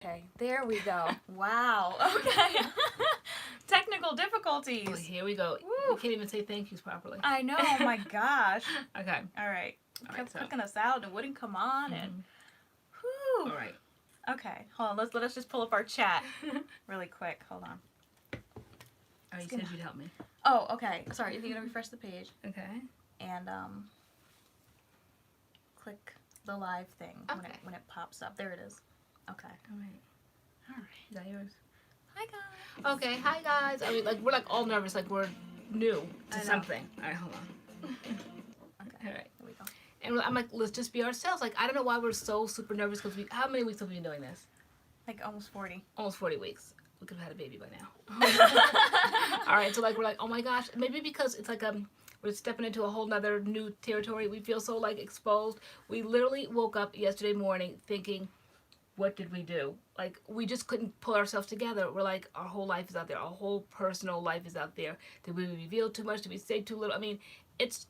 Okay, there we go. Wow. Okay. Technical difficulties. Oh, here we go. Woo. We can't even say thank yous properly. I know. Oh my gosh. Okay. All right. All Kept right, cooking us out and it wouldn't come on and. Whew. All right. Okay. Hold on. Let us just pull up our chat really quick. Hold on. Oh, you said you'd help me. Oh, okay. Sorry. You're gonna refresh the page Okay. and click the live thing when it pops up. There it is. Okay. All right. All right. Is that yours? Hi guys. Okay. Hi guys. I mean, like we're like all nervous, like we're new I to know. something. All right. Hold on. Okay. All right. Here we go. And I'm like, let's just be ourselves. Like I don't know why we're so super nervous because how many weeks have we been doing this? Like almost 40. Almost 40 weeks. We could have had a baby by now. All right. So like we're like, oh my gosh. Maybe because it's like we're stepping into a whole nother new territory. We feel so like exposed. We literally woke up yesterday morning thinking, what did we do? Like we just couldn't pull ourselves together. We're like, our whole life is out there. Our whole personal life is out there. Did we reveal too much? Did we say too little? I mean, it's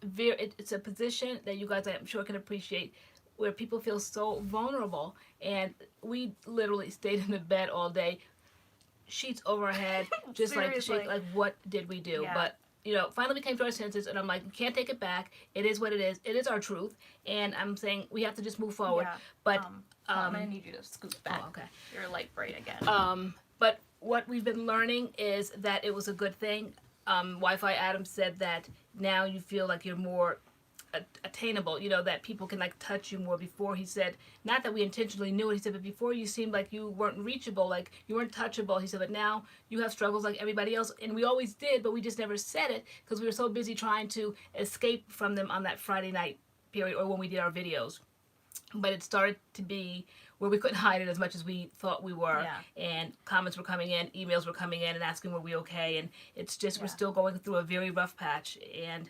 a position that you guys, I'm sure, can appreciate, where people feel so vulnerable. And we literally stayed in the bed all day, sheets over our head, just like shake, like what did we do? Yeah. But you know, finally we came to our senses, and I'm like, we can't take it back. It is what it is. It is our truth, and I'm saying we have to just move forward. Yeah. But I'm gonna need you to scoot back. oh, okay. Your light bright again. But what we've been learning is that it was a good thing. Wi-Fi Adam said that now you feel like you're more attainable, you know, that people can like touch you more. Before, he said, not that we intentionally knew it, he said, but before you seemed like you weren't reachable, like you weren't touchable. He said, but now you have struggles like everybody else, and we always did, but we just never said it because we were so busy trying to escape from them on that Friday night period or when we did our videos. But it started to be where we couldn't hide it as much as we thought we were. Yeah. And comments were coming in, emails were coming in and asking were we okay, and it's just, Yeah. we're still going through a very rough patch. And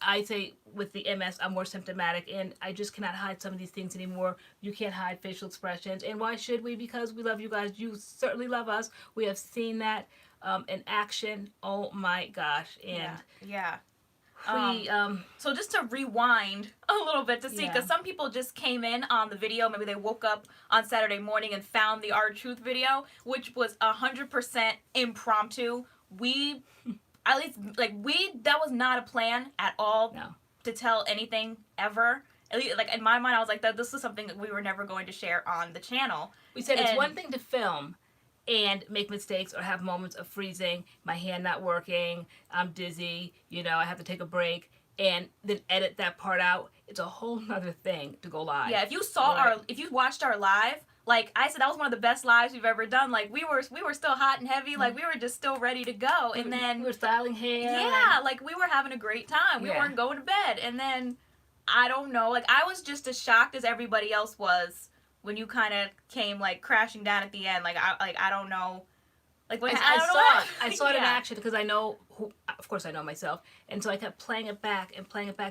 I say with the MS, I'm more symptomatic, and I just cannot hide some of these things anymore. You can't hide facial expressions, and why should we? Because we love you guys. You certainly love us. We have seen that in action. Oh my gosh. And yeah. we So just to rewind a little bit to see, Yeah. because some people just came in on the video. Maybe they woke up on Saturday morning and found the Our Truth video, which was 100% impromptu. We, at least, that was not a plan at all. No. To tell anything ever. At least, like in my mind, I was like, that this is something that we were never going to share on the channel. We said it's one thing to film and make mistakes or have moments of freezing, my hand not working, I'm dizzy, you know, I have to take a break, and then edit that part out. It's a whole nother thing to go live. Yeah, if you saw Right. if you watched our live, like I said, that was one of the best lives we've ever done. Like we were still hot and heavy, like we were just still ready to go. And then we were styling hair. yeah, like we were having a great time. We Yeah. weren't going to bed. And then I don't know, like I was just as shocked as everybody else was when you kind of came like crashing down at the end. Like I don't know. Like when I don't know. I saw it in Yeah. action because I know who, of course I know myself, and so I kept playing it back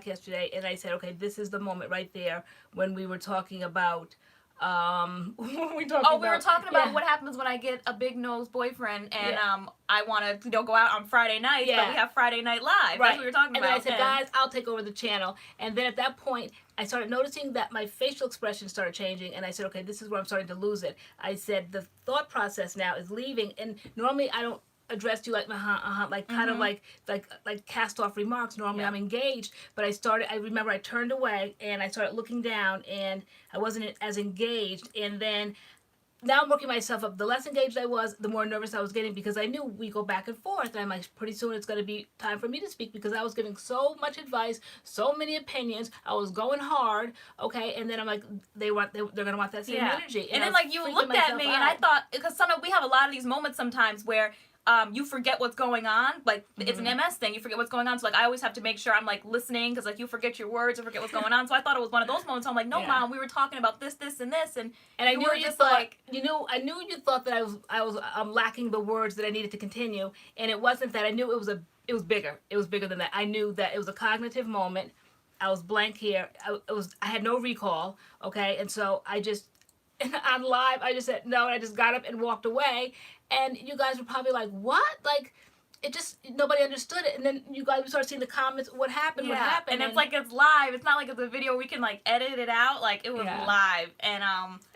yesterday, and I said, okay, this is the moment right there when we were talking about what were we talking about? We were talking about Yeah. what happens when I get a big nose boyfriend and Yeah. I want to go out on Friday nights, but Yeah. we have Friday Night Live. Right. That's what we were talking and about. then I said, guys, I'll take over the channel. And then at that point, I started noticing that my facial expression started changing, and I said, okay, this is where I'm starting to lose it. I said, the thought process now is leaving, and normally I don't address you like like kind of like cast off remarks. Normally Yeah. I'm engaged, but I remember I turned away and I started looking down and I wasn't as engaged, and then now I'm working myself up. The less engaged I was, the more nervous I was getting, because I knew we go back and forth, and I'm like, pretty soon it's going to be time for me to speak, because I was giving so much advice, so many opinions, I was going hard, okay, and then I'm like, they're going to want that same energy. And then like you looked at me and I thought, because we have a lot of these moments sometimes where you forget what's going on. Like it's an MS thing. You forget what's going on. So like I always have to make sure I'm like listening, because like you forget your words and forget what's going on. So I thought it was one of those moments. So I'm like, no, Yeah. Mom, we were talking about this, this, and this, and I knew were you just thought, like, I knew you thought that I was lacking the words that I needed to continue, and it wasn't that. I knew it was bigger. It was bigger than that. I knew that it was a cognitive moment. I was blank here. I had no recall. Okay, and so I just. And on live, I just said no, and I just got up and walked away. And you guys were probably like, what? Like, it just, nobody understood it. And then you guys would start seeing the comments, what happened, what happened. And it's like it's live. It's not like it's a video we can like edit it out. Like it was live. And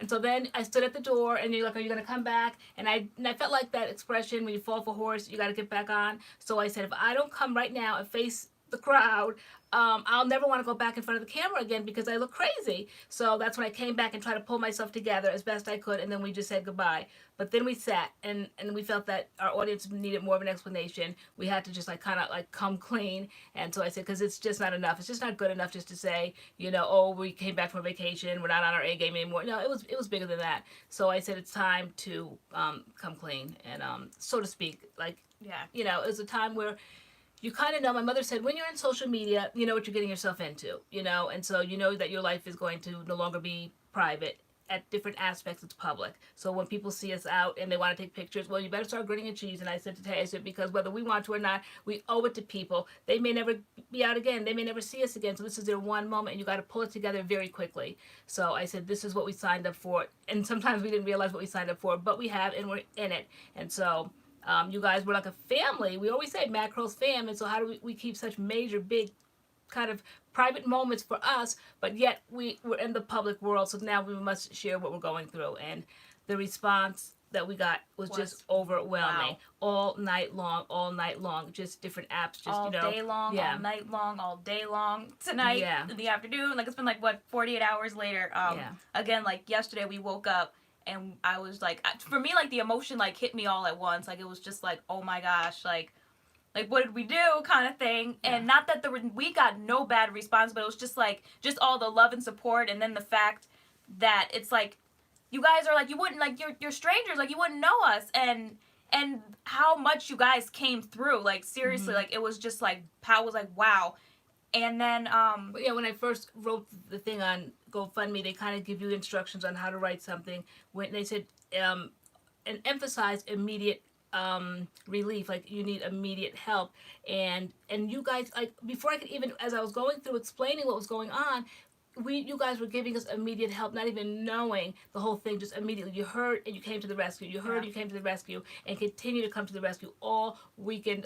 so then I stood at the door and you're like, are you going to come back? And I felt like that expression, when you fall off a horse, you got to get back on. So I said, if I don't come right now and face the crowd, I'll never want to go back in front of the camera again because I look crazy. So that's when I came back and tried to pull myself together as best I could, and then we just said goodbye. But then we sat, and we felt that our audience needed more of an explanation. We had to just like kind of like come clean. And so I said, because it's just not enough. It's just not good enough just to say, you know, oh, we came back from vacation, we're not on our A game anymore. No, it was bigger than that. So I said it's time to come clean, and so to speak, like, you know, it was a time where you kind of know, my mother said, when you're on social media, you know what you're getting yourself into, you know, and so you know that your life is going to no longer be private. At different aspects, it's public. So when people see us out and they want to take pictures, well, you better start gritting your cheese. And I said to Tay, I said, because whether we want to or not, we owe it to people. They may never be out again. They may never see us again. So this is their one moment, and you got to pull it together very quickly. So I said, this is what we signed up for. And sometimes we didn't realize what we signed up for, but we have, and we're in it. And so you guys were like a family. We always say MADCURLS fam, and so how do we keep such major, big, kind of private moments for us, but yet we're in the public world, so now we must share what we're going through. And the response that we got was just overwhelming. All night long, just different apps, just, all day long, all night long, all day long, tonight, in the afternoon. Like, it's been like, what, 48 hours later. Again, like yesterday we woke up, and I was like, for me, like the emotion like hit me all at once. Like, it was just like, oh my gosh, like what did we do kind of thing. And not that we got no bad response, but it was just like, just all the love and support. And then the fact that it's like, you guys are like, you wouldn't, like, you're strangers, like, you wouldn't know us. And how much you guys came through, like, seriously, like, it was just like, I was like, wow. And then but yeah, when I first wrote the thing on GoFundMe, they kind of give you instructions on how to write something. When they said and emphasize immediate relief, like you need immediate help. And you guys, like, before I could even, as I was going through explaining what was going on, you guys were giving us immediate help, not even knowing the whole thing. Just immediately, you heard and you came to the rescue. You heard, you came to the rescue, and continue to come to the rescue all weekend.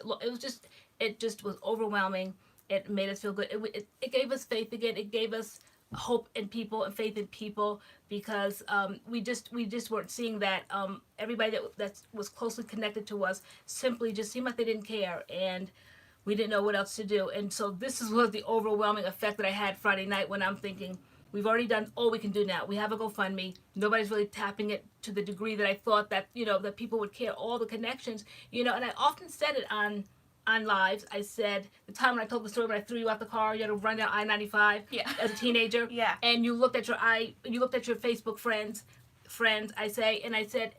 It just was overwhelming. It made us feel good. It gave us faith again. It gave us hope in people and faith in people, because we just weren't seeing that everybody that was closely connected to us simply just seemed like they didn't care, and we didn't know what else to do. And so this was the overwhelming effect that I had Friday night, when I'm thinking, we've already done all we can do now. We have a GoFundMe. Nobody's really tapping it to the degree that I thought that, you know, that people would care, all the connections, you know. And I often said it on lives. I said the time when I told the story when I threw you out the car, you had to run down I-95 as a teenager, and you looked at your Facebook friends. I said,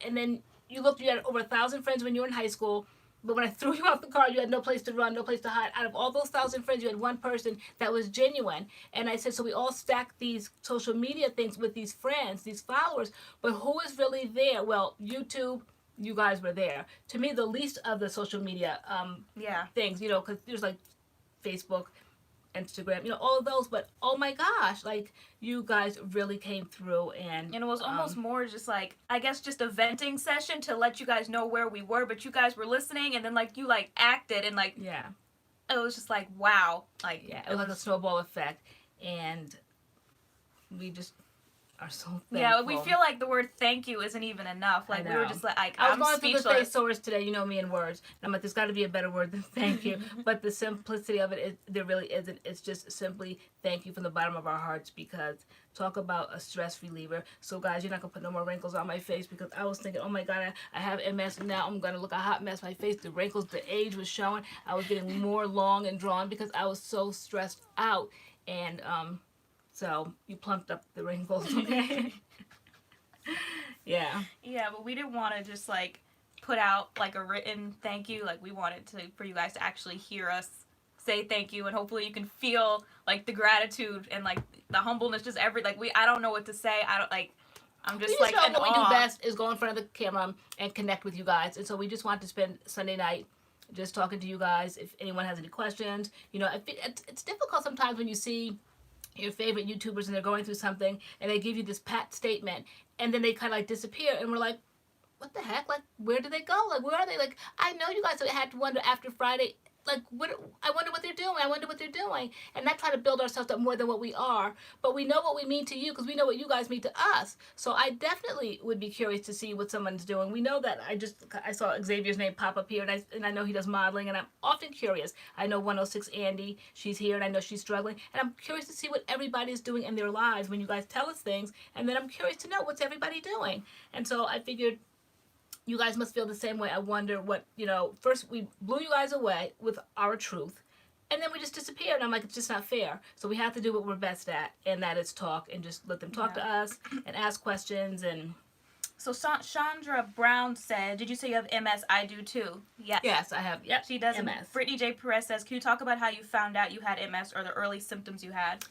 and then you had over 1,000 friends when you were in high school, but when I threw you out the car, you had no place to run, no place to hide. Out of all those 1,000 friends, you had one person that was genuine. And I said, so we all stack these social media things with these friends, these followers, but who is really there? Well, YouTube. You guys were there. To me, the least of the social media things, you know, because there's like Facebook, Instagram, you know, all of those. But oh my gosh, like, you guys really came through, and it was almost more just like, I guess, just a venting session to let you guys know where we were, but you guys were listening, and then like you like acted, and like it was just like, wow, like it was like a snowball effect, and we just are so thankful. Yeah, we feel like the word thank you isn't even enough. Like, we were just like, I was going speechless. through the thesaurus today, you know me in words. And I'm like, there's got to be a better word than thank you. But the simplicity of it, there really isn't. It's just simply thank you from the bottom of our hearts, because talk about a stress reliever. So guys, you're not going to put no more wrinkles on my face, because I was thinking, oh my God, I have MS, and now I'm going to look a hot mess. My face, the wrinkles, the age was showing. I was getting more long and drawn because I was so stressed out. And so you plumped up the wrinkles, okay? Yeah, but we didn't want to just like put out like a written thank you. Like, we wanted for you guys to actually hear us say thank you, and hopefully you can feel like the gratitude and like the humbleness, just I don't know what to say. I'm just like, what we do best is go in front of the camera and connect with you guys. And so we just want to spend Sunday night just talking to you guys. If anyone has any questions, you know, it's difficult sometimes when you see your favorite YouTubers and they're going through something and they give you this pat statement and then they kind of like disappear, and we're like, what the heck? Like, where do they go? Like, where are they? Like, I know you guys had to wonder after Friday, like, what? I wonder what they're doing. I wonder what they're doing. And not try to build ourselves up more than what we are. But we know what we mean to you because we know what you guys mean to us. So I definitely would be curious to see what someone's doing. We know that I saw Xavier's name pop up here, and I know he does modeling, and I'm often curious. I know 106 Andy, she's here, and I know she's struggling. And I'm curious to see what everybody's doing in their lives when you guys tell us things. And then I'm curious to know what's everybody doing. And so I figured you guys must feel the same way. I wonder what, first we blew you guys away with our truth, and then we just disappeared. I'm like, it's just not fair. So we have to do what we're best at, and that is talk and just let them talk to us and ask questions. And so Chandra Brown said, did you say you have MS? I do too. Yes. Yes, I have. Yep. She does. MS. Brittany J. Perez says, can you talk about how you found out you had MS or the early symptoms you had?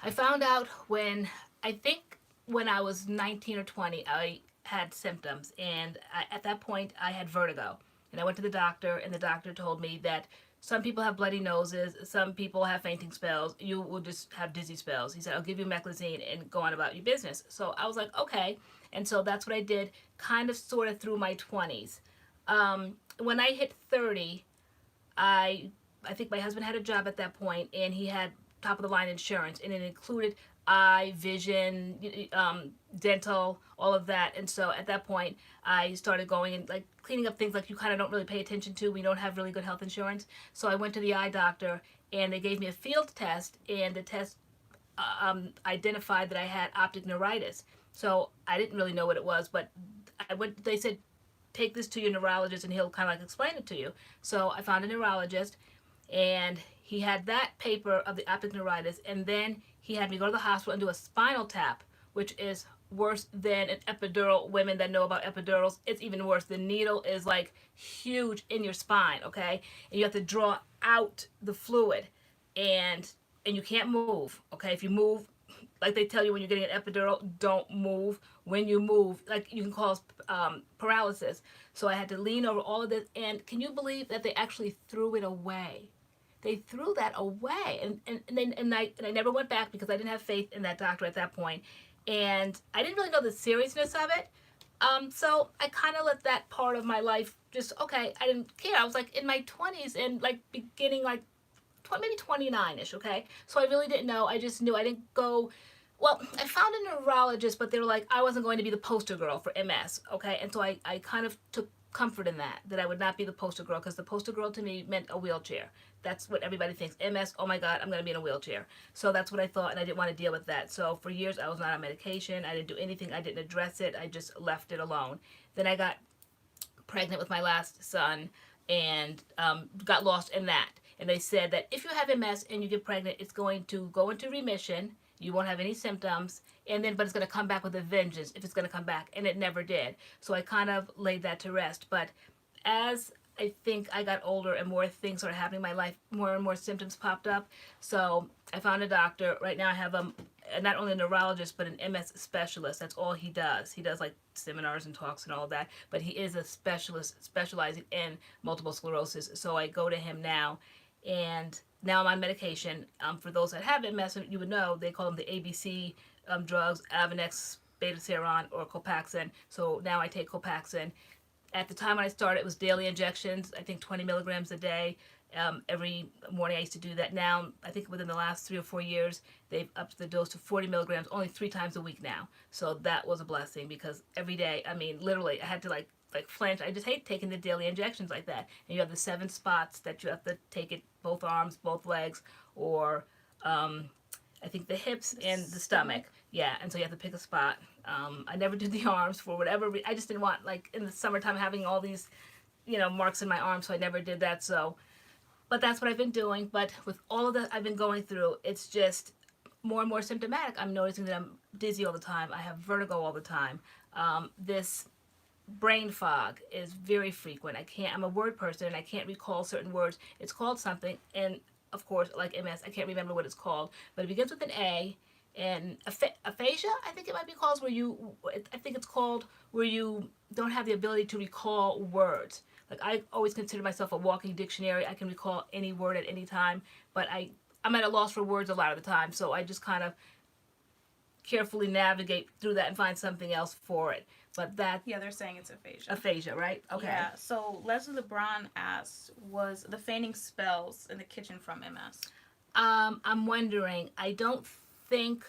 I found out when I was 19 or 20, I had symptoms, and at that point I had vertigo, and I went to the doctor, and the doctor told me that some people have bloody noses, some people have fainting spells, you will just have dizzy spells. He said, I'll give you meclizine and go on about your business. So I was like, okay. And so that's what I did, kind of sort of through my 20s. When I hit 30, I think my husband had a job at that point, and he had top of the line insurance, and it included eye, vision, dental, all of that. And so at that point, I started going and like cleaning up things like you kind of don't really pay attention to. We don't have really good health insurance. So I went to the eye doctor, and they gave me a field test, and the test identified that I had optic neuritis. So I didn't really know what it was, but they said, take this to your neurologist and he'll kind of like explain it to you. So I found a neurologist, and he had that paper of the optic neuritis, and then he had me go to the hospital and do a spinal tap, which is worse than an epidural. Women that know about epidurals, it's even worse. The needle is like huge in your spine, okay? And you have to draw out the fluid, and you can't move, okay? If you move, like they tell you when you're getting an epidural, don't move. When you move, like you can cause paralysis. So I had to lean over all of this, and can you believe that they actually threw it away? They threw that away, and I never went back because I didn't have faith in that doctor at that point, and I didn't really know the seriousness of it. So I kind of let that part of my life just, okay, I didn't care. I was like in my 20s and like beginning like maybe 29ish, okay? So I really didn't know. I just knew I didn't go. Well, I found a neurologist, but they were like, I wasn't going to be the poster girl for MS, okay? And so I kind of took comfort in that I would not be the poster girl, because the poster girl to me meant a wheelchair. That's what everybody thinks. MS, oh my God, I'm going to be in a wheelchair. So that's what I thought, and I didn't want to deal with that. So for years, I was not on medication. I didn't do anything. I didn't address it. I just left it alone. Then I got pregnant with my last son and got lost in that. And they said that if you have MS and you get pregnant, it's going to go into remission. You won't have any symptoms, but it's going to come back with a vengeance if it's going to come back, and it never did. So I kind of laid that to rest. But as I think I got older and more things started happening in my life, more and more symptoms popped up. So I found a doctor. Right now I have not only a neurologist, but an MS specialist. That's all he does. He does like seminars and talks and all of that, but he is a specialist specializing in multiple sclerosis. So I go to him now, and now I'm on medication. For those that have MS, you would know, they call them the ABC drugs, Avonex, Beta-Seron, or Copaxone. So now I take Copaxone. At the time when I started, it was daily injections, I think 20 milligrams a day. Every morning I used to do that. Now, I think within the last 3 or 4 years, they've upped the dose to 40 milligrams, only 3 times a week now. So that was a blessing, because every day, I mean, literally, I had to like flinch. I just hate taking the daily injections like that. And you have the 7 spots that you have to take it, both arms, both legs, or I think the hips and the stomach. Yeah, and so you have to pick a spot. I never did the arms for whatever reason. I just didn't want, like, in the summertime having all these, marks in my arms, so I never did that. So, but that's what I've been doing. But with all of that I've been going through, it's just more and more symptomatic. I'm noticing that I'm dizzy all the time. I have vertigo all the time. This brain fog is very frequent. I'm a word person, and I can't recall certain words. It's called something, and of course, like MS, I can't remember what it's called, but it begins with an A, and aphasia, I think it might be called, where you don't have the ability to recall words. Like, I always consider myself a walking dictionary. I can recall any word at any time, but I'm at a loss for words a lot of the time, so I just kind of carefully navigate through that and find something else for it. but that Yeah, they're saying it's aphasia. aphasia, right? Okay. Yeah. So Leslie LeBron asked, was the fainting spells in the kitchen from MS? I'm wondering. I don't think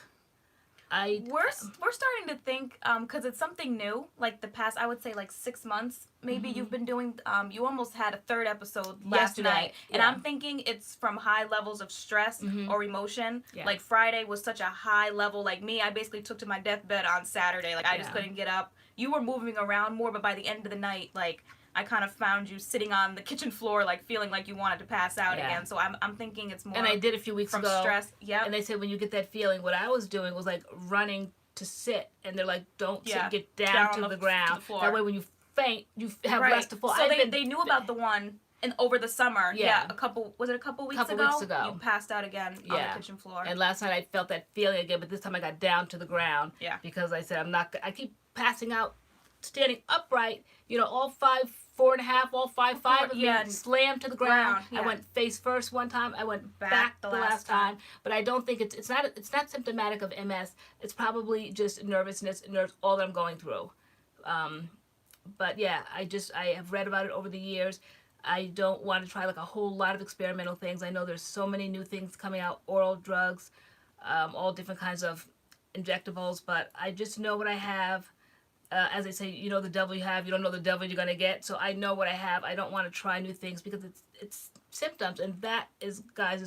We're starting to think because it's something new. Like the past, I would say like 6 months. Maybe you've been doing. You almost had a third episode last Yesterday, night, and yeah. I'm thinking it's from high levels of stress or emotion. Yeah. Like Friday was such a high level. Like me, I basically took to my deathbed on Saturday. Like I just couldn't get up. You were moving around more, but by the end of the night, like I kind of found you sitting on the kitchen floor, like feeling like you wanted to pass out again. So I'm thinking it's more. And I did a few weeks from ago. Stress. Yeah. And they said when you get that feeling, what I was doing was like running to sit, and they're like, don't sit, get down to the ground. To the floor. That way, when you faint, you have less to fall. So they knew about the one. And over the summer, a couple weeks ago? You passed out again on the kitchen floor. And last night I felt that feeling again, but this time I got down to the ground. Yeah. Because I said I keep passing out, standing upright. All 4.5, all 5'5" of me slammed to the ground. I went face first one time. I went back the last time. But I don't think it's not symptomatic of MS. It's probably just nervousness, all that I'm going through. But yeah, I have read about it over the years. I don't want to try like a whole lot of experimental things. I know there's so many new things coming out, oral drugs, all different kinds of injectables, but I just know what I have. As they say, you know the devil you have, you don't know the devil you're going to get. So I know what I have. I don't want to try new things because it's symptoms, and that is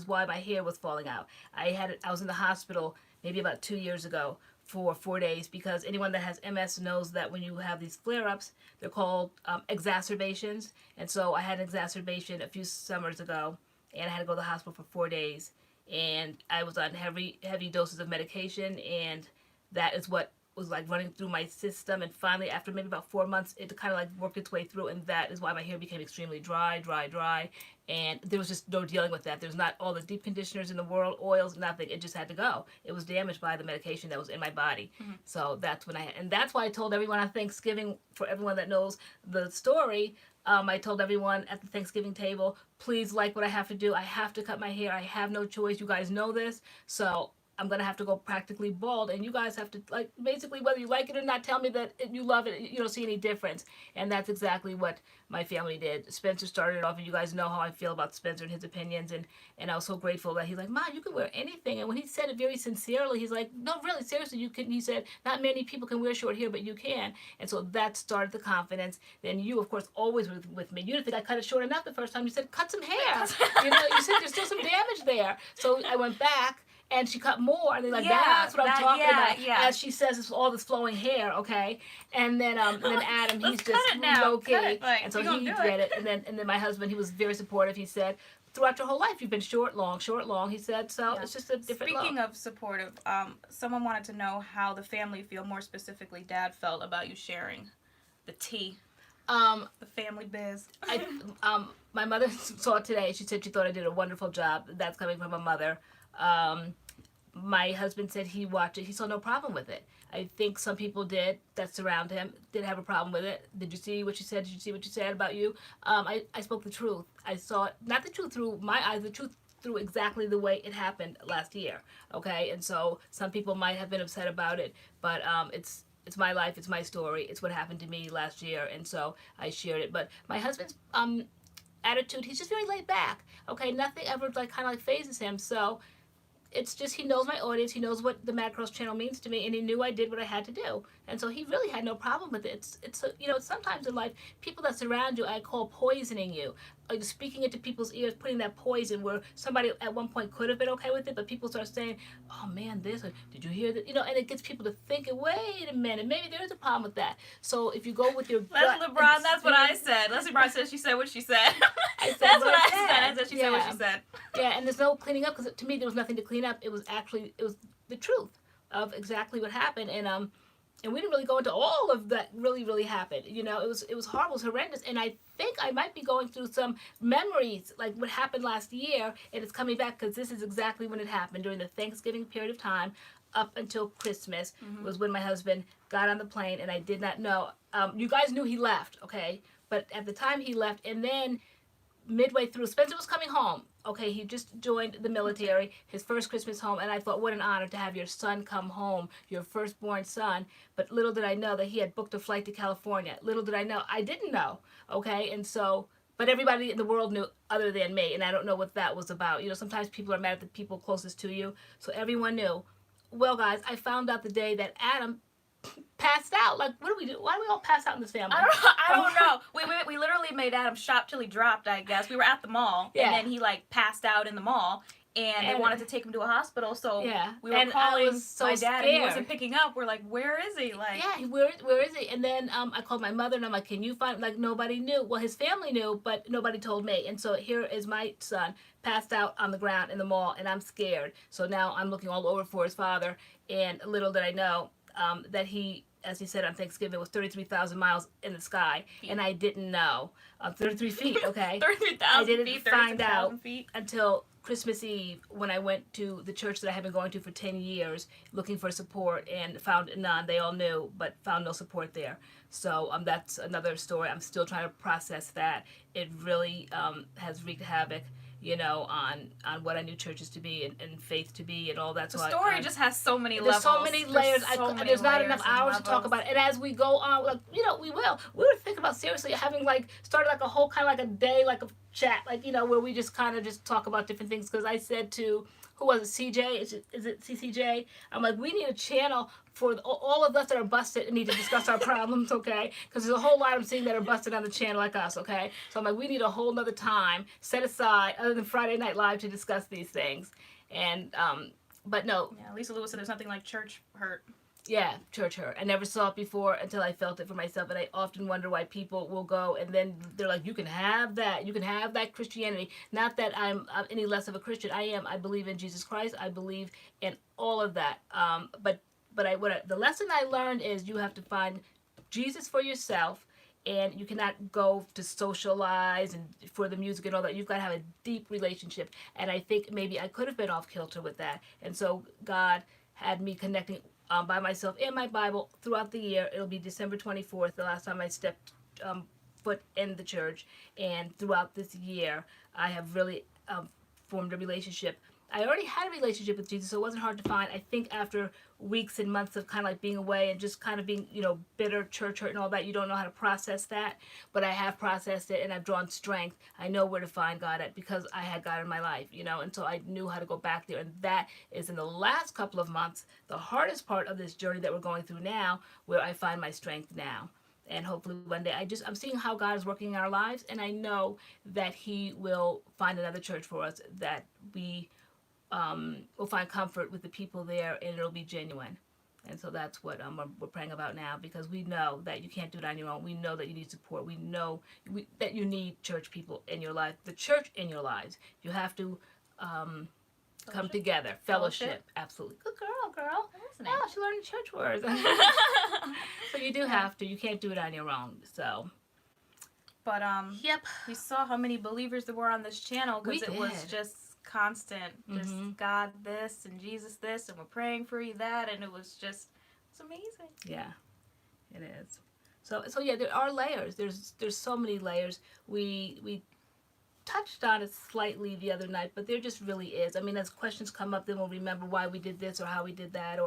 why my hair was falling out. I was in the hospital maybe about 2 years ago for 4 days, because anyone that has MS knows that when you have these flare-ups, they're called exacerbations. And so I had an exacerbation a few summers ago, and I had to go to the hospital for 4 days. And I was on heavy doses of medication, and that is what was like running through my system. And finally, after maybe about 4 months, it kind of like worked its way through, and that is why my hair became extremely dry. And there was just no dealing with that. There's not all the deep conditioners in the world, oils, nothing. It just had to go. It was damaged by the medication that was in my body. So that's when that's why I told everyone on Thanksgiving, for everyone that knows the story, I told everyone at the Thanksgiving table, please like what I have to do. I have to cut my hair. I have no choice. You guys know this. So I'm going to have to go practically bald, and you guys have to, like, basically, whether you like it or not, tell me that you love it, you don't see any difference. And that's exactly what my family did. Spencer started it off, and you guys know how I feel about Spencer and his opinions, and I was so grateful that he's like, Ma, you can wear anything. And when he said it very sincerely, he's like, no, really, seriously, you can. He said, not many people can wear short hair, but you can. And so that started the confidence. Then you, of course, always were with me. You didn't think I cut it short enough the first time. You said, cut some hair. You said there's still some damage there. So I went back, and she cut more, and they're like, that's what I'm talking about. Yeah. As she says, it's all this flowing hair, okay? And then Adam, he's just low-key, and so he did it. And then my husband, he was very supportive. He said, throughout your whole life, you've been short, long, he said. So it's just a different Speaking of supportive, someone wanted to know how the family feel, more specifically Dad, felt about you sharing the tea. The family biz. My mother saw it today. She said she thought I did a wonderful job. That's coming from my mother. My husband said he watched it. He saw no problem with it. I think some people that surround him did have a problem with it. Did you see what she said? Did you see what she said about you? I spoke the truth. I saw it, not the truth through my eyes, the truth through exactly the way it happened last year. Okay, and so some people might have been upset about it, but it's my life, it's my story, it's what happened to me last year, and so I shared it. But my husband's attitude, he's just very laid back. Okay, nothing ever kind of phases him. So it's just, he knows my audience, he knows what the MADCURLS channel means to me, and he knew I did what I had to do. And so he really had no problem with it. It's sometimes in life, people that surround you, I call poisoning you. Like speaking into people's ears, putting that poison where somebody at one point could have been okay with it, but people start saying, oh man, this, or did you hear that? And it gets people to think, wait a minute, maybe there is a problem with that. So if you go with your Leslie LeBron, that's what I said. Leslie LeBron said she said what she said. That's what I said. I said she said what she said. Yeah, and there's no cleaning up, because to me there was nothing to clean up. It was the truth of exactly what happened, and we didn't really go into all of that really happened. It was horrible, it was horrendous, and I think I might be going through some memories, like what happened last year, and it's coming back because this is exactly when it happened, during the Thanksgiving period of time up until Christmas was when my husband got on the plane, and I did not know. You guys knew he left, okay? But at the time he left, and then midway through, Spencer was coming home. Okay, he just joined the military, his first Christmas home, and I thought, what an honor to have your son come home, your firstborn son. But little did I know that he had booked a flight to California. Little did I know. I didn't know, okay? And so, but everybody in the world knew other than me, and I don't know what that was about. You know, sometimes people are mad at the people closest to you, so everyone knew. Well, guys, I found out the day that Adam passed out. Like, what do we do? Why do we all pass out in this family? I don't know. We literally made Adam shop till he dropped, I guess. We were at the mall, and then he, like, passed out in the mall, and they wanted to take him to a hospital, so we were calling my dad, and he wasn't picking up. We're like, where is he? Like, where is he? And then I called my mother, and I'm like, can you find, like, nobody knew. Well, his family knew, but nobody told me. And so here is my son passed out on the ground in the mall, and I'm scared. So now I'm looking all over for his father, and little did I know that he, as he said on Thanksgiving, was 33,000 miles in the sky, and I didn't know. 33 feet, okay? 33,000 I didn't feet, find out feet. until Christmas Eve when I went to the church that I had been going to for 10 years looking for support and found none. They all knew, but found no support there. So that's another story. I'm still trying to process that. It really has wreaked havoc, you know, on what I knew churches to be and faith to be and all that. The story just has so many levels. There's so many layers. There's not enough hours to talk about it. And as we go on, like, you know, we were thinking about seriously having, like, started like a whole kind of like a day, like a chat, like, you know, where we just kind of just talk about different things. Because I said to, who was it, CJ? Is it CCJ? I'm like, we need a channel for all of us that are busted and need to discuss our problems, okay? Because there's a whole lot I'm seeing that are busted on the channel like us, okay? So I'm like, we need a whole nother time set aside other than Friday Night Live to discuss these things. And, but no. Yeah, Lisa Lewis said there's nothing like church hurt. Yeah, church hurt. I never saw it before until I felt it for myself, and I often wonder why people will go and then they're like, you can have that. You can have that Christianity. Not that I'm any less of a Christian. I am. I believe in Jesus Christ. I believe in all of that. But the lesson I learned is you have to find Jesus for yourself, and you cannot go to socialize and for the music and all that. You've got to have a deep relationship, and I think maybe I could have been off kilter with that. And so God had me connecting by myself in my Bible throughout the year. It'll be December 24th, the last time I stepped foot in the church. And throughout this year, I have really formed a relationship. I already had a relationship with Jesus, so it wasn't hard to find. I think after weeks and months of kind of like being away and just kind of being, you know, bitter, church hurt and all that, you don't know how to process that. But I have processed it, and I've drawn strength. I know where to find God at because I had God in my life, you know, and so I knew how to go back there. And that is in the last couple of months, the hardest part of this journey that we're going through now, where I find my strength now. And hopefully one day I'm seeing how God is working in our lives, and I know that He will find another church for us that we we'll find comfort with the people there, and it'll be genuine. And so that's what we're praying about now, because we know that you can't do it on your own. We know that you need support. We know that you need church people in your life, the church in your lives. You have to come together. Fellowship. Absolutely. Good girl. Oh, she learned church words. So you do have to. You can't do it on your own. So. But we saw how many believers there were on this channel, because it was just constant, just God this and Jesus this, and we're praying for you that, and it's amazing. Yeah, it is. So yeah, there are layers. There's so many layers. We touched on it slightly the other night, but there just really is. I mean, as questions come up, then we'll remember why we did this or how we did that,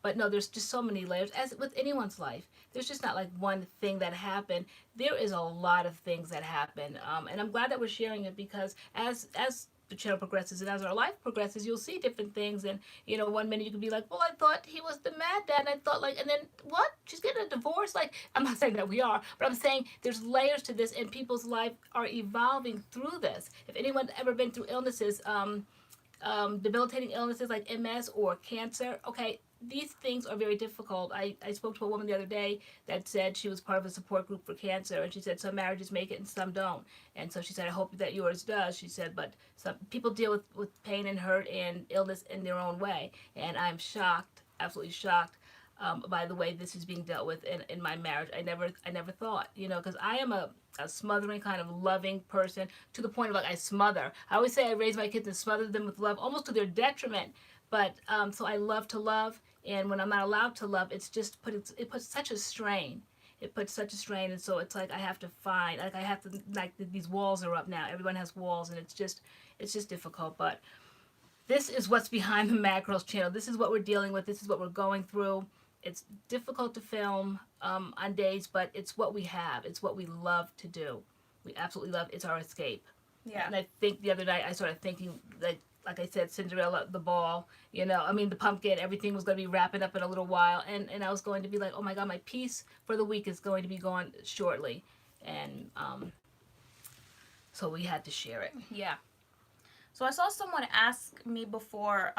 but no, there's just so many layers. As with anyone's life, there's just not like one thing that happened. There is a lot of things that happen, and I'm glad that we're sharing it, because as the channel progresses and as our life progresses, you'll see different things. And, you know, one minute you could be like, well, I thought he was the mad dad, and I thought, like, and then what? She's getting a divorce? Like, I'm not saying that we are, but I'm saying there's layers to this, and people's life are evolving through this. If anyone's ever been through illnesses, debilitating illnesses like MS or cancer, okay, these things are very difficult. I spoke to a woman the other day that said she was part of a support group for cancer, and she said some marriages make it and some don't. And so she said, I hope that yours does. She said, but some people deal with pain and hurt and illness in their own way. And I'm shocked, absolutely shocked, by the way this is being dealt with in my marriage. I never thought, you know, because I am a smothering kind of loving person, to the point of, like, I smother. I always say I raise my kids and smother them with love, almost to their detriment. But so I love to love, and when I'm not allowed to love, it puts such a strain. it puts such a strain, and so it's like I have to find, like I have to, like these walls are up now. Everyone has walls, and it's just difficult. But this is what's behind the MADCURLS channel. This is what we're dealing with. This is what we're going through. It's difficult to film on days, but it's what we have. It's what we love to do. We absolutely love. It's our escape. Yeah. And I think the other night I started thinking, like I said, Cinderella, the ball, you know, I mean, the pumpkin, everything was going to be wrapping up in a little while. And I was going to be like, oh my God, my peace for the week is going to be gone shortly. And so we had to share it. Yeah. So I saw someone ask me before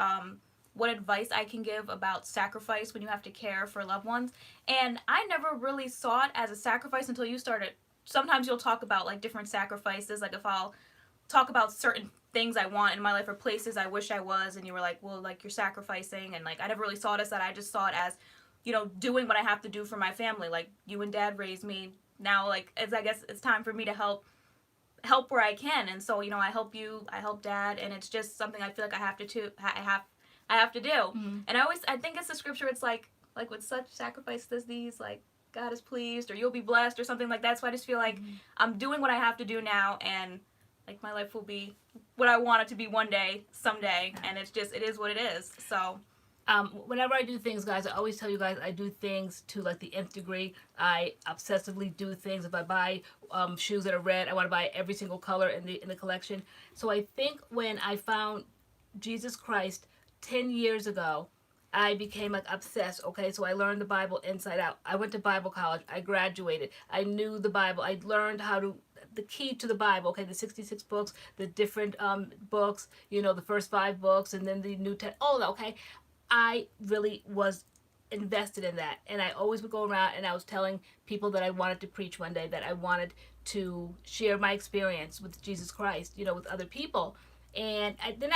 what advice I can give about sacrifice when you have to care for loved ones. And I never really saw it as a sacrifice until you started. Sometimes you'll talk about like different sacrifices, like if I'll talk about certain things I want in my life or places I wish I was, and you were like, well, like you're sacrificing, and like I never really saw it as that. I just saw it as, you know, doing what I have to do for my family. Like you and Dad raised me. Now, like I guess it's time for me to help where I can, and so, you know, I help you, I help Dad, and it's just something I feel like I have to do. Mm-hmm. And I think it's the scripture. It's like with such sacrifices as these, like God is pleased, or you'll be blessed, or something like that. So I just feel like I'm doing what I have to do now, and like my life will be what I want it to be one day, someday, and it is what it is. So whenever I do things, guys, I always tell you guys I do things to like the nth degree. I obsessively do things. If I buy shoes that are red, I want to buy every single color in the collection. So I think when I found Jesus Christ 10 years ago, I became like obsessed. Okay, so I learned the Bible inside out. I went to Bible college. I graduated. I knew the Bible. I learned how to, the key to the Bible. Okay, the 66 books, the different books. You know, the first 5 books, and then the New Testament. All that. Okay, I really was invested in that, and I always would go around and I was telling people that I wanted to preach one day, that I wanted to share my experience with Jesus Christ, you know, with other people. And then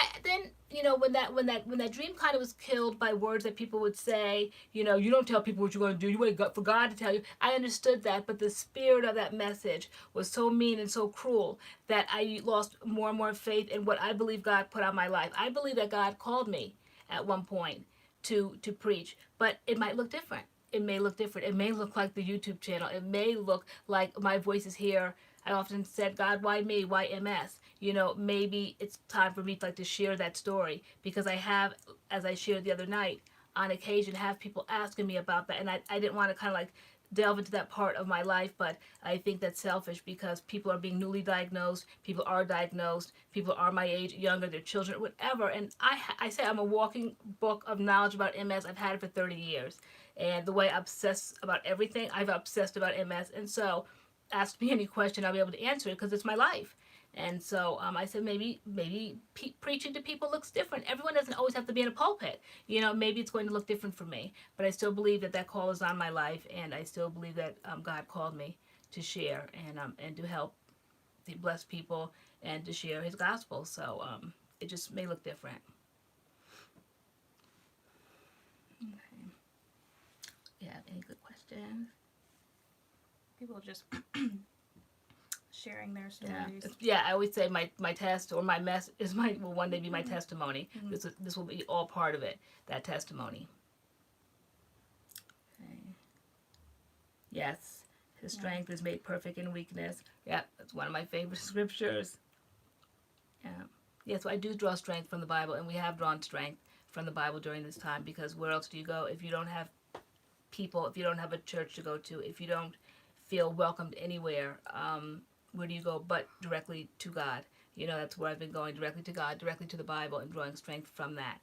you know, when that dream kind of was killed by words that people would say, you know, you don't tell people what you're going to do, you wait for God to tell you. I understood that, but the spirit of that message was so mean and so cruel that I lost more and more faith in what I believe God put on my life. I believe that God called me at one point to preach, but it might look different. It may look different. It may look like the YouTube channel. It may look like my voice is here. I often said, God, why me? Why MS? You know, maybe it's time for me to share that story, because I have, as I shared the other night, on occasion have people asking me about that, and I didn't want to kind of like delve into that part of my life, but I think that's selfish because people are being newly diagnosed, people are diagnosed, people are my age, younger, their children, whatever, and I say I'm a walking book of knowledge about MS. I've had it for 30 years, and the way I obsess about everything, I've obsessed about MS, and so ask me any question, I'll be able to answer it because it's my life. And so I said maybe preaching to people looks different. Everyone doesn't always have to be in a pulpit. You know, maybe it's going to look different for me. But I still believe that call is on my life, and I still believe that God called me to share and to help, to bless people, and to share His gospel. So it just may look different. Okay. You have any good questions? people just sharing their stories. Yeah, I always say my test or my mess will one day be my testimony. Mm-hmm. This will be all part of it, that testimony. Okay. Yes, His strength is made perfect in weakness. Yeah, that's one of my favorite scriptures. Yeah. Yeah, so I do draw strength from the Bible, and we have drawn strength from the Bible during this time, because where else do you go if you don't have people, if you don't have a church to go to, if you don't feel welcomed anywhere? Where do you go but directly to God? You know, that's where I've been going, directly to God, directly to the Bible, and drawing strength from that.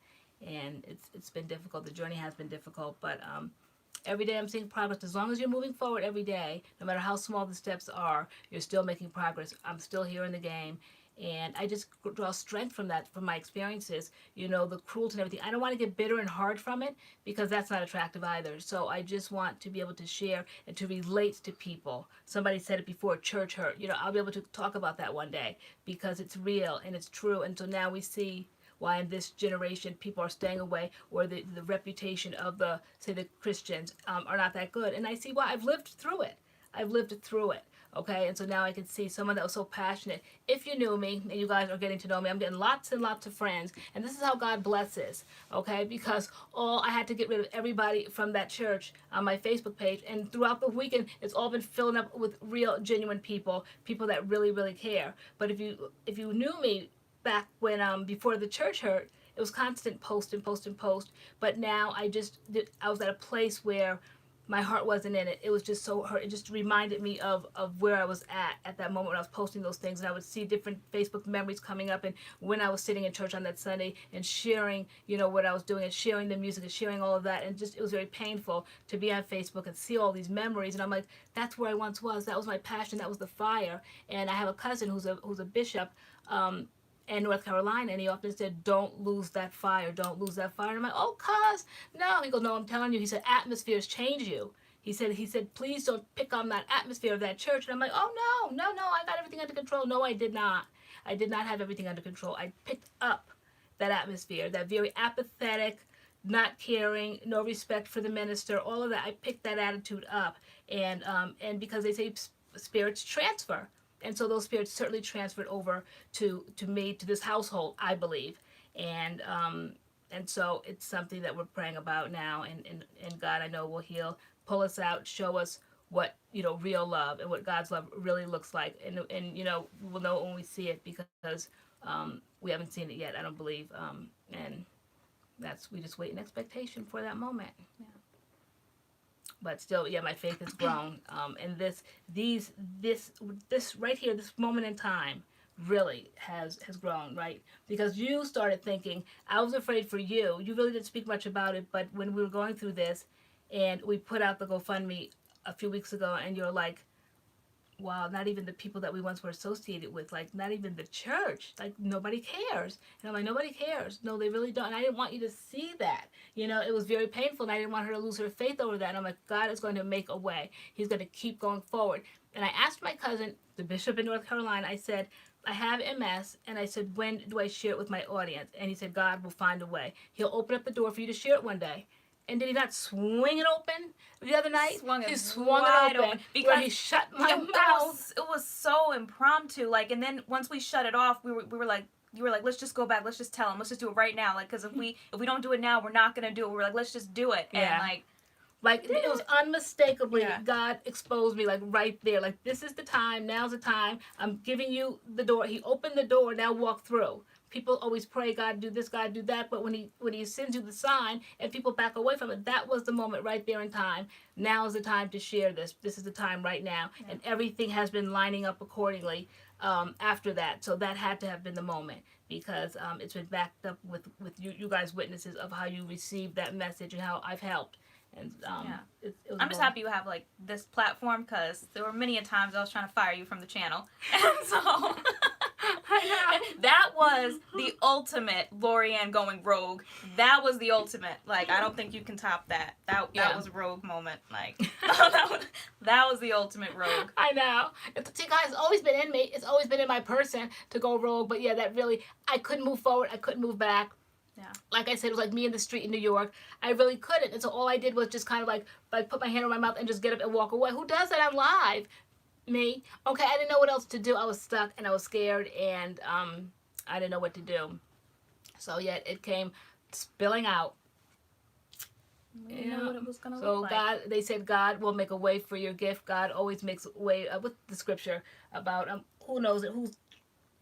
And it's been difficult. The journey has been difficult, but every day I'm seeing progress. As long as you're moving forward every day, no matter how small the steps are, you're still making progress. I'm still here in the game. And I just draw strength from that, from my experiences, you know, the cruelty and everything. I don't want to get bitter and hard from it, because that's not attractive either. So I just want to be able to share and to relate to people. Somebody said it before, church hurt. You know, I'll be able to talk about that one day, because it's real and it's true. And so now we see why in this generation people are staying away, or the reputation of the Christians are not that good. And I see why. I've lived through it. Okay, and so now I can see someone that was so passionate. If you knew me, and you guys are getting to know me, I'm getting lots and lots of friends, and this is how God blesses, okay? Because I had to get rid of everybody from that church on my Facebook page, and throughout the weekend, it's all been filling up with real, genuine people that really, really care. But if you knew me back when before the church hurt, it was constant post and post and post. But now I was at a place where my heart wasn't in it. It was just so hurt. It just reminded me of where I was at that moment when I was posting those things. And I would see different Facebook memories coming up, and when I was sitting in church on that Sunday and sharing, what I was doing and sharing the music and sharing all of that. And just, it was very painful to be on Facebook and see all these memories. And I'm like, that's where I once was. That was my passion. That was the fire. And I have a cousin who's a bishop, in North Carolina, and he often said, don't lose that fire, don't lose that fire. And I'm like, oh, cuz, no. He goes, no, I'm telling you. He said, atmospheres change you. He said, please don't pick on that atmosphere of that church. And I'm like, oh, no, I got everything under control. No, I did not. I did not have everything under control. I picked up that atmosphere, that very apathetic, not caring, no respect for the minister, all of that. I picked that attitude up. And because they say spirits transfer. And so those spirits certainly transferred over to me, to this household, I believe. And so it's something that we're praying about now. And God, I know, will heal, pull us out, show us what, real love and what God's love really looks like. And we'll know when we see it, because we haven't seen it yet, I don't believe. And we just wait in expectation for that moment. Yeah. But still, yeah, my faith has grown. And this right here, this moment in time, really has grown, right? Because you started thinking, I was afraid for you. You really didn't speak much about it, but when we were going through this, and we put out the GoFundMe a few weeks ago, and you're like, wow, not even the people that we once were associated with, like, not even the church, like, nobody cares. And I'm like, nobody cares. No, they really don't. And I didn't want you to see that. It was very painful, and I didn't want her to lose her faith over that. And I'm like, God is going to make a way. He's going to keep going forward. And I asked my cousin, the bishop in North Carolina, I said, I have MS, and I said, when do I share it with my audience? And he said, God will find a way. He'll open up the door for you to share it one day. And did he not swing it open the other night? He swung it open because he shut my mouth. It was so impromptu. Like, and then once we shut it off, we were like, you were like, let's just go back. Let's just tell him. Let's just do it right now. Like, because if we don't do it now, we're not gonna do it. We're like, let's just do it. Yeah. And like it was unmistakably, God exposed me, like, right there. Like, this is the time. Now's the time. I'm giving you the door. He opened the door. Now walk through. People always pray, God, do this, God, do that. But when he sends you the sign and people back away from it, that was the moment right there in time. Now is the time to share this. This is the time right now. Yeah. And everything has been lining up accordingly after that. So that had to have been the moment, because it's been backed up with you guys' witnesses of how you received that message and how I've helped. And it was I'm just happy you have, like, this platform, because there were many a times I was trying to fire you from the channel. And so... That was the ultimate LoriAnne going rogue. That was the ultimate. Like, I don't think you can top that. That was a rogue moment. Like, that was the ultimate rogue. I know. See, guys, it's always been in me. It's always been in my person to go rogue. But yeah, that really, I couldn't move forward. I couldn't move back. Yeah. Like I said, it was like me in the street in New York. I really couldn't. And so all I did was just kind of like put my hand on my mouth and just get up and walk away. Who does that on live? Me. Okay, I didn't know what else to do. I was stuck and I was scared, and I didn't know what to do. So yeah, it came spilling out. We didn't know what it was gonna so look God, like. They said God will make a way for your gift. God always makes a way. With the scripture about who knows it, who's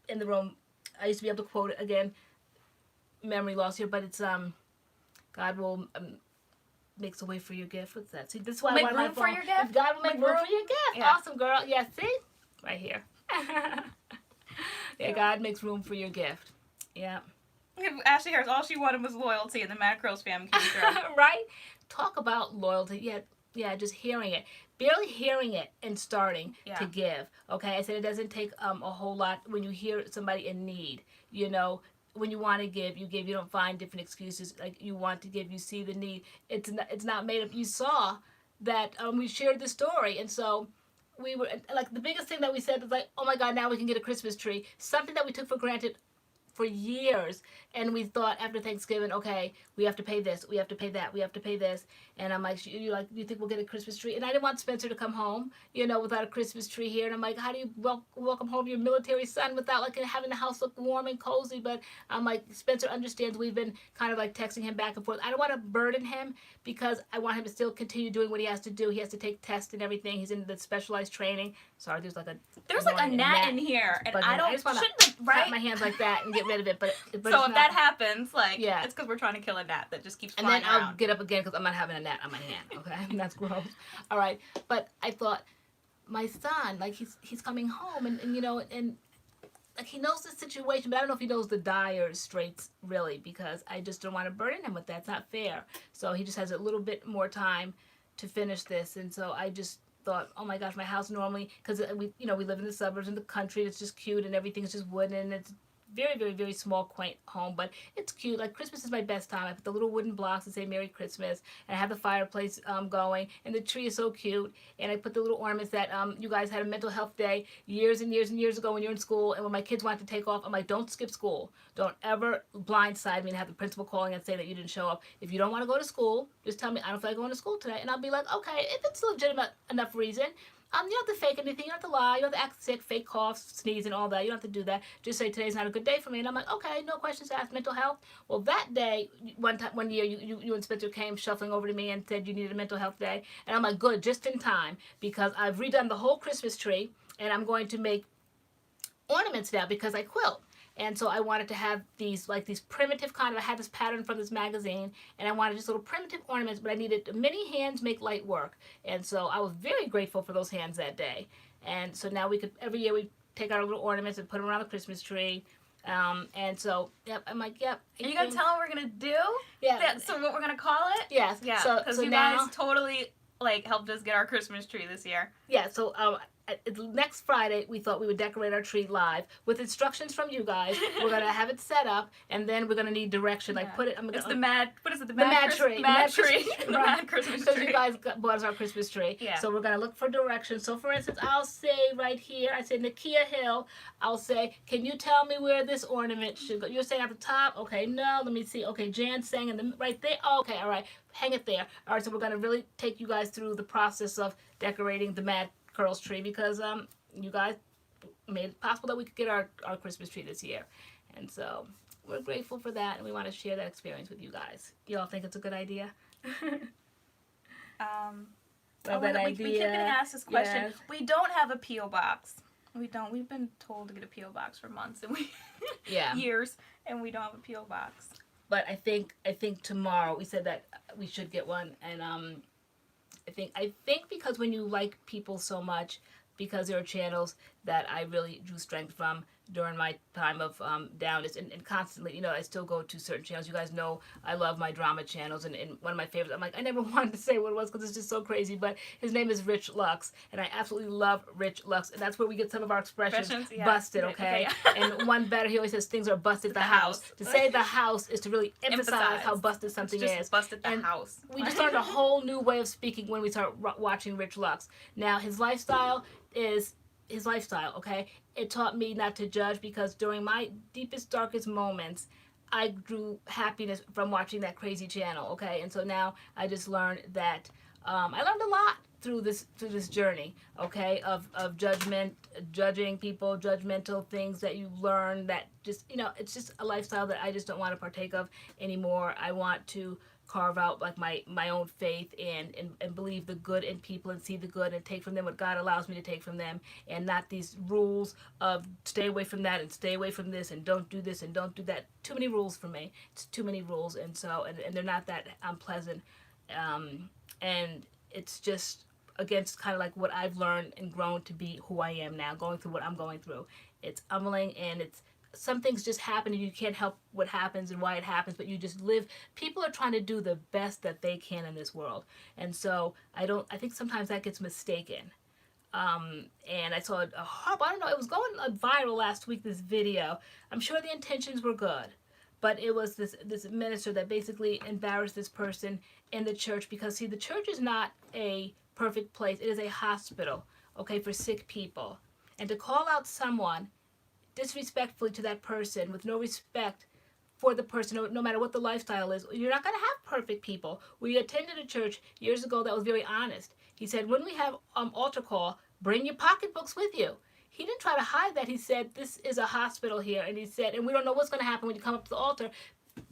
in the room. I used to be able to quote it again. Memory loss here, but it's God will. Makes a way for your gift. What's that? See, this is why make room for your gift. God will make room for your gift. Yeah. Awesome, girl. Yeah, see, right here. Yeah, God makes room for your gift. Yeah. Ashley Harris, all she wanted was loyalty, and the MADCURLS family came through. Right? Talk about loyalty. Yeah, just hearing it, barely hearing it, and starting to give. Okay, I said it doesn't take a whole lot when you hear somebody in need. When you want to give, you give. You don't find different excuses. Like, you want to give, you see the need. It's not made up. You saw that we shared the story, and so we were like, the biggest thing that we said was like, oh my God, now we can get a Christmas tree. Something that we took for granted for years. And we thought after Thanksgiving, okay, we have to pay this, we have to pay that, we have to pay this. And I'm like, you think we'll get a Christmas tree? And I didn't want Spencer to come home, without a Christmas tree here. And I'm like, how do you welcome home your military son without like having the house look warm and cozy? But I'm like, Spencer understands. We've been kind of like texting him back and forth. I don't want to burden him because I want him to still continue doing what he has to do. He has to take tests and everything. He's in the specialized training. Sorry, there's like a gnat in here, and I just want to wrap my hands like that and get rid of it. But so if that happens, it's because we're trying to kill a gnat that just keeps flying around. And then around. I'll get up again because I'm not having a gnat on my hand. Okay, that's gross. All right, but I thought my son, like he's coming home, and like he knows the situation, but I don't know if he knows the dire straits really, because I just don't want to burden him with that. It's not fair. So he just has a little bit more time to finish this, and so I just thought, oh my gosh, my house normally, because we live in the suburbs in the country, it's just cute and everything's just wooden, and it's very, very, very small, quaint home, but it's cute. Like Christmas is my best time. I put the little wooden blocks that say Merry Christmas, and I have the fireplace going, and the tree is so cute, and I put the little ornaments that you guys had a mental health day years and years and years ago when you're in school, and when my kids wanted to take off, I'm like, don't skip school. Don't ever blindside me and have the principal calling and say that you didn't show up. If you don't want to go to school, just tell me, I don't feel like going to school today, and I'll be like, okay, if it's a legitimate enough reason. You don't have to fake anything. You don't have to lie. You don't have to act sick, fake coughs, sneeze, and all that. You don't have to do that. Just say today's not a good day for me. And I'm like, okay, no questions asked. Mental health. Well, that day, one year, you and Spencer came shuffling over to me and said you needed a mental health day. And I'm like, good, just in time, because I've redone the whole Christmas tree, and I'm going to make ornaments now because I quilt. And so I wanted to have these primitive I had this pattern from this magazine, and I wanted just little primitive ornaments, but I needed many hands make light work. And so I was very grateful for those hands that day. And so now every year we take our little ornaments and put them around the Christmas tree. And so, I'm like, yep. Are you going to tell them what we're going to do? Yeah. So what we're going to call it? Yes. Yeah. Because you now, guys totally, helped us get our Christmas tree this year. Yeah, so next Friday, we thought we would decorate our tree live with instructions from you guys. We're gonna have it set up, and then we're gonna need direction. Like put it. It's the MAD. What is it? The MAD tree. The MAD tree. The MAD Christmas tree. Because you guys bought us our Christmas tree. Yeah. So we're gonna look for direction. So for instance, I'll say right here, I say Nakia Hill. I'll say, can you tell me where this ornament should go? You're saying at the top. Okay, no. Let me see. Okay, Jan's saying right there. Oh, okay, all right. Hang it there. All right. So we're gonna really take you guys through the process of decorating the MADCURLS tree, because you guys made it possible that we could get our Christmas tree this year. And so we're grateful for that, and we want to share that experience with you guys. You all think it's a good idea? We keep getting asked this question. Yes. We don't have a P.O. box. We don't. We've been told to get a P.O. box for months, and years, and we don't have a P.O. box. But I think tomorrow, we said that we should get one, and I think because when you like people so much, because there are channels that I really drew strength from during my time of downness, and constantly, I still go to certain channels. You guys know I love my drama channels, and one of my favorites, I'm like, I never wanted to say what it was because it's just so crazy, but his name is Rich Luxe, and I absolutely love Rich Luxe, and that's where we get some of our expressions. Yeah. Busted, okay? And one better, he always says things are busted the house. To say the house is to really emphasize how busted something is. Busted the house. We just learned a whole new way of speaking when we start watching Rich Luxe. Now, his lifestyle is his lifestyle, okay? It taught me not to judge, because during my deepest, darkest moments, I drew happiness from watching that crazy channel, okay? And so now I just learned that I learned a lot through this journey, okay, of judging people, judgmental things that you learn that just, it's just a lifestyle that I just don't want to partake of anymore. I want to carve out my own faith and believe the good in people and see the good and take from them what God allows me to take from them, and not these rules of stay away from that and stay away from this and don't do this and don't do that. Too many rules for me. It's too many rules, and so and they're not that unpleasant, and it's just against kind of like what I've learned and grown to be who I am now, going through what I'm going through. It's humbling, and some things just happen and you can't help what happens and why it happens, but you just live. People are trying to do the best that they can in this world. And so I think sometimes that gets mistaken. And I saw a horrible, I don't know, it was going viral last week, this video. I'm sure the intentions were good, but it was this minister that basically embarrassed this person in the church, because see, the church is not a perfect place. It is a hospital, okay, for sick people. And to call out someone disrespectfully to that person with no respect for the person, no matter what the lifestyle is. You're not going to have perfect people. We attended a church years ago that was very honest. He said, when we have altar call, bring your pocketbooks with you. He didn't try to hide that. He said, this is a hospital here. And he said, and we don't know what's going to happen when you come up to the altar.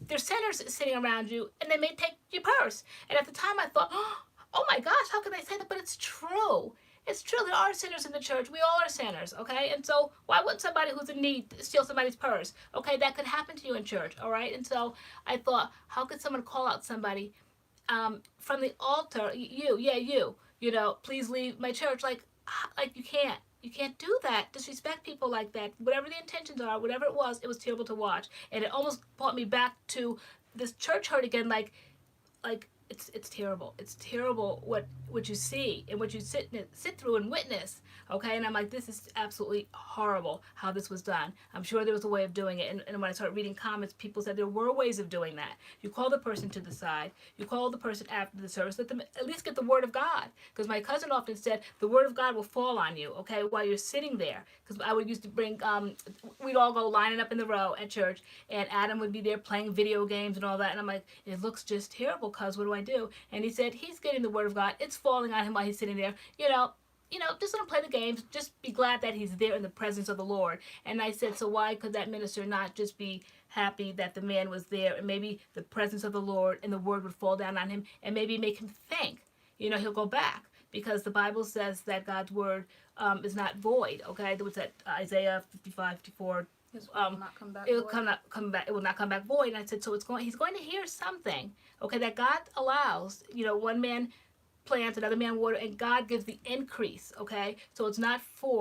There's sinners sitting around you, and they may take your purse. And at the time I thought, oh my gosh, how can they say that? But it's true. It's true. There are sinners in the church. We all are sinners, okay? And so why wouldn't somebody who's in need steal somebody's purse? Okay, that could happen to you in church, all right? And so I thought, how could someone call out somebody from the altar, you know, please leave my church? Like you can't. You can't do that. Disrespect people like that. Whatever the intentions are, whatever it was terrible to watch. And it almost brought me back to this church hurt again, like it's terrible. It's terrible what you see and what you sit through and witness. Okay, and I'm like, this is absolutely horrible how this was done. I'm sure there was a way of doing it. And when I started reading comments, people said there were ways of doing that. You call the person to the side. You call the person after the service. Let them at least get the word of God. Because my cousin often said, the word of God will fall on you, okay, while you're sitting there. Because I would used to bring, we'd all go lining up in the row at church, and Adam would be there playing video games and all that. And I'm like, it looks just terrible, cuz what do I do? And he said, he's getting the word of God. It's falling on him while he's sitting there. You know, just let him play the games. Just be glad that he's there in the presence of the Lord. And I said, so why could that minister not just be happy that the man was there, and maybe the presence of the Lord and the word would fall down on him, and maybe make him think, you know, he'll go back. Because the Bible says that God's word is not void, okay? There was that Isaiah 55, 54. His word will not come back it will void. come back. It will not come back void. And I said, so he's going to hear something, okay, that God allows. You know, one man plants, another man water, and God gives the increase, okay? So it's not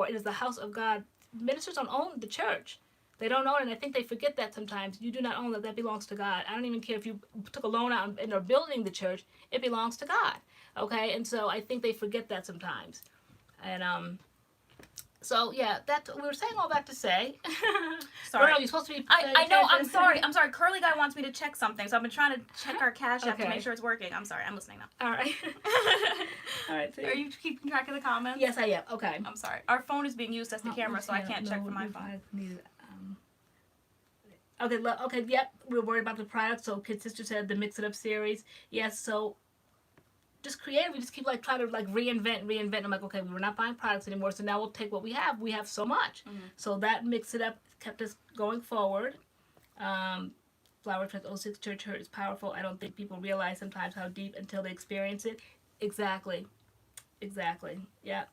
it is the house of God. Ministers don't own the church. They don't own it, and I think they forget that sometimes. You do not own that. That belongs to God. I don't even care if you took a loan out and are building the church. It belongs to God, okay? And so I think they forget that sometimes. And so yeah, we were saying all that to say. Sorry. Girl, you're supposed to be. I know. I'm sorry. Curly guy wants me to check something, so I've been trying to check our Cash App to Okay. make sure it's working. I'm sorry. I'm listening now. All right. All right. So Are you keeping track of the comments? yes, I am. Okay. I'm sorry. Our phone is being used as the camera, so I can't check from my phone. Okay. Yep. We're worried about the product. So Kid Sister said the Mix It Up series. Yes. So just creative. We just keep like trying to like reinvent. I'm like, okay, we're not buying products anymore. So now we'll take what we have. We have so much. Mm-hmm. So that Mix It Up kept us going forward. Flower Trust 06 Church Hurt is powerful. I don't think people realize sometimes how deep until they experience it. Exactly. Yep.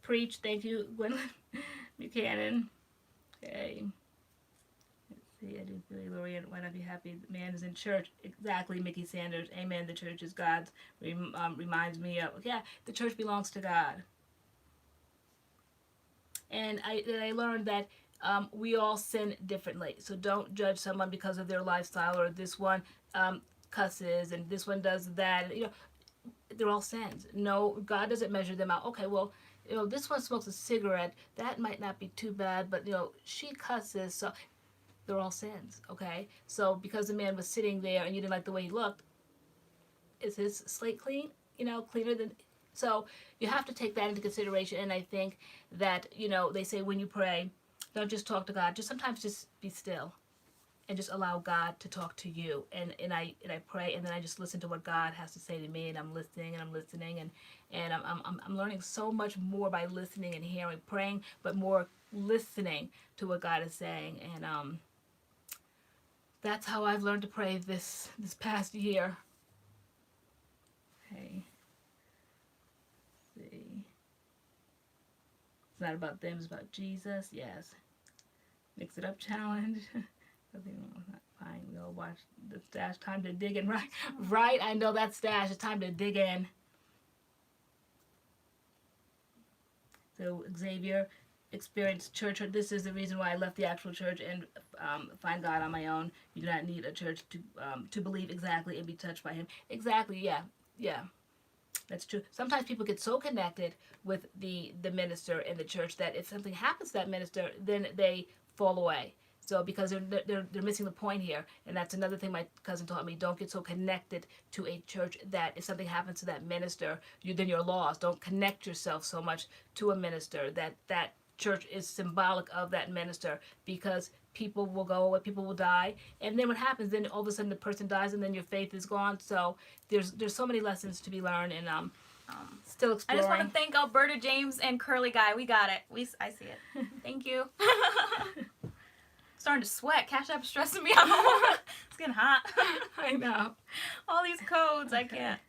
Preach. Thank you, Gwendolyn Buchanan. Okay. See, I do feel LoriAnne, why not be happy? The man is in church. Exactly, Mickey Sanders. Amen. The church is God's. Reminds me of, the church belongs to God. And I learned that we all sin differently. So don't judge someone because of their lifestyle, or this one cusses and this one does that. You know, they're all sins. No, God doesn't measure them out. Okay, well, you know, this one smokes a cigarette. That might not be too bad, but, you know, she cusses. So they're all sins, okay? So because the man was sitting there and you didn't like the way he looked, is his slate clean? You know, cleaner than... So you have to take that into consideration. And I think that, you know, they say when you pray, don't just talk to God. Just sometimes just be still and just allow God to talk to you. And I pray, and then I just listen to what God has to say to me, and I'm listening and I'm learning so much more by listening and hearing, praying, but more listening to what God is saying. And that's how I've learned to pray this past year. Okay. Let's see. It's not about them, it's about Jesus. Yes. Mix It Up challenge. Nothing wrong with not fine. We all watch the stash. Time to dig in. Right. I know that stash. It's time to dig in. So Xavier experienced church. This is the reason why I left the actual church and find God on my own. You do not need a church to believe exactly and be touched by Him. Exactly. Yeah. That's true. Sometimes people get so connected with the minister in the church that if something happens to that minister, then they fall away. So because they're missing the point here, and that's another thing my cousin taught me. Don't get so connected to a church that if something happens to that minister, then you're lost. Don't connect yourself so much to a minister that church is symbolic of that minister, because people will go away, people will die, and then what happens? Then all of a sudden the person dies, and then your faith is gone. So there's so many lessons to be learned, and still I exploring. just want to thank Alberta James and Curly Guy. We got it. I see it. Thank you. Starting to sweat. Cash App is stressing me out. It's getting hot. I know. All these codes, I can't.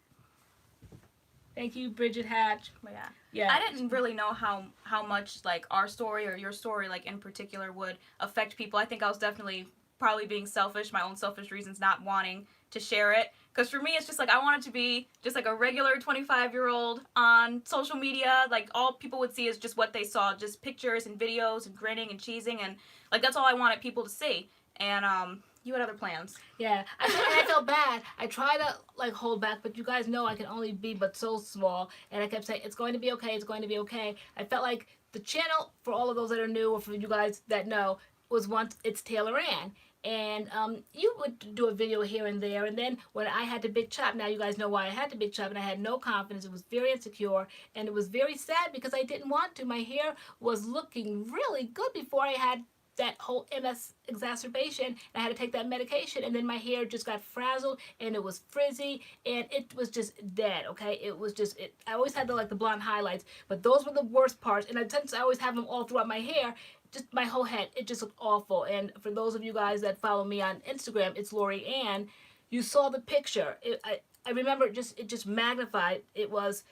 Thank you, Bridget Hatch. But yeah. Yeah. I didn't really know how much like our story or your story like in particular would affect people. I think I was definitely probably being selfish, my own selfish reasons not wanting to share it. Because for me, it's just like I want it to be just like a regular 25-year-old on social media. Like all people would see is just what they saw, just pictures and videos and grinning and cheesing, and like that's all I wanted people to see. And you had other plans. Yeah, I felt bad. I tried to like hold back, but you guys know I can only be but so small. And I kept saying, it's going to be okay, it's going to be okay. I felt like the channel, for all of those that are new or for you guys that know, was once It's TaylorAnne. And you would do a video here and there, and then when I had the big chop, now you guys know why I had the big chop, and I had no confidence. It was very insecure, and it was very sad because I didn't want to. My hair was looking really good before I had that whole MS exacerbation, and I had to take that medication, and then my hair just got frazzled, and it was frizzy, and it was just dead, okay? It was just, I always had the blonde highlights, but those were the worst parts, and I always have them all throughout my hair. Just my whole head, it just looked awful. And for those of you guys that follow me on Instagram, it's LoriAnne. You saw the picture. I remember it just magnified. It was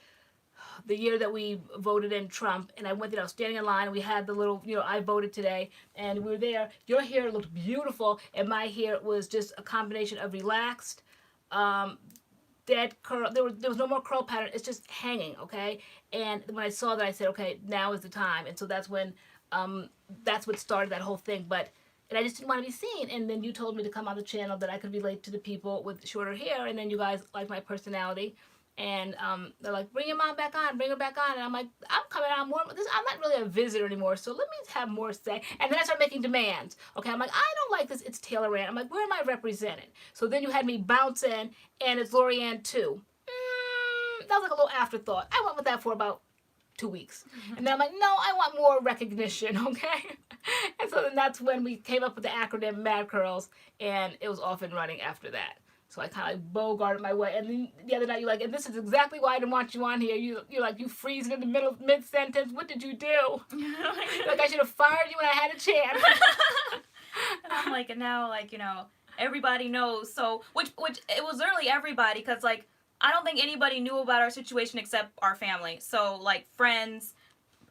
the year that we voted in Trump, and I went there. I was standing in line, and we had the little, I voted today, and we were there. Your hair looked beautiful, and my hair was just a combination of relaxed, dead curl. There was no more curl pattern. It's just hanging, okay? And when I saw that, I said, okay, now is the time. And so that's when. That's what started that whole thing, and I just didn't want to be seen. And then you told me to come on the channel that I could relate to the people with shorter hair, and then you guys like my personality, and they're like, bring your mom back on, bring her back on, and I'm like, I'm coming on more. I'm not really a visitor anymore, so let me have more say. And then I started making demands. Okay, I'm like, I don't like this. It's TaylorAnne. I'm like, where am I represented? So then you had me bounce in, and it's LoriAnne too. That was like a little afterthought. I went with that for about 2 weeks. And then I'm like, no, I want more recognition, okay? And so then that's when we came up with the acronym MADCURLS, and it was off and running after that. So I kind of like bogarted my way. And then the other night you're like, and this is exactly why I didn't want you on here. You're like, you freezing in the mid-sentence. What did you do? Like, I should have fired you when I had a chance. And I'm like, and now, like, everybody knows. So, which it was literally everybody, because, like, I don't think anybody knew about our situation except our family. So, like, friends,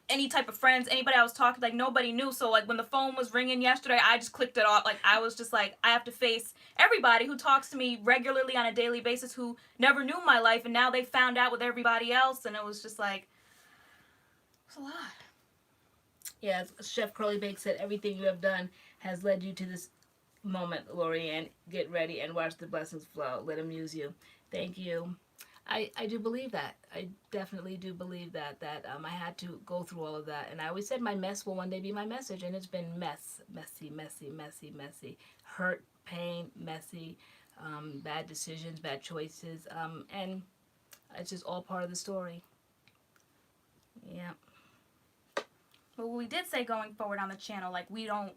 any type of friends, anybody I was talking, like, nobody knew. So, like, when the phone was ringing yesterday, I just clicked it off. Like, I was just like, I have to face everybody who talks to me regularly on a daily basis who never knew my life, and now they found out with everybody else, and it was just like, it's a lot. Yeah, as Chef Curly Bake said, everything you have done has led you to this moment, LoriAnne. Get ready and watch the blessings flow. Let him use you. Thank you. I do believe that. I definitely do believe that I had to go through all of that. And I always said my mess will one day be my message. And it's been messy. Hurt, pain, messy, bad decisions, bad choices. And it's just all part of the story. Yeah. But we did say going forward on the channel, like, we don't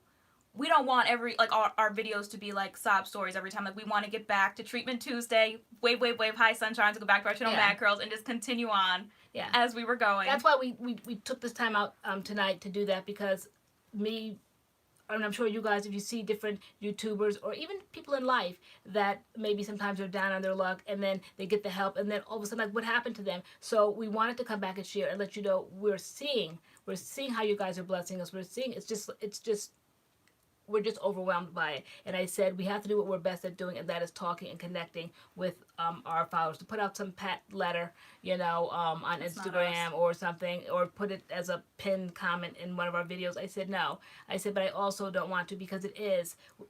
want our videos to be like sob stories every time. Like, we want to get back to Treatment Tuesday, wave, high sunshine, to go back to our channel, MADCURLS, and just continue on as we were going. That's why we took this time out tonight to do that, because and I'm sure you guys, if you see different YouTubers or even people in life that maybe sometimes they're down on their luck, and then they get the help, and then all of a sudden, like, what happened to them? So we wanted to come back and share and let you know we're seeing how you guys are blessing us. We're seeing we're just overwhelmed by it. And I said we have to do what we're best at doing, and that is talking and connecting with our followers. To put out some pat letter, on Instagram or something, or put it as a pinned comment in one of our videos. I said no. I said, but I also don't want to, because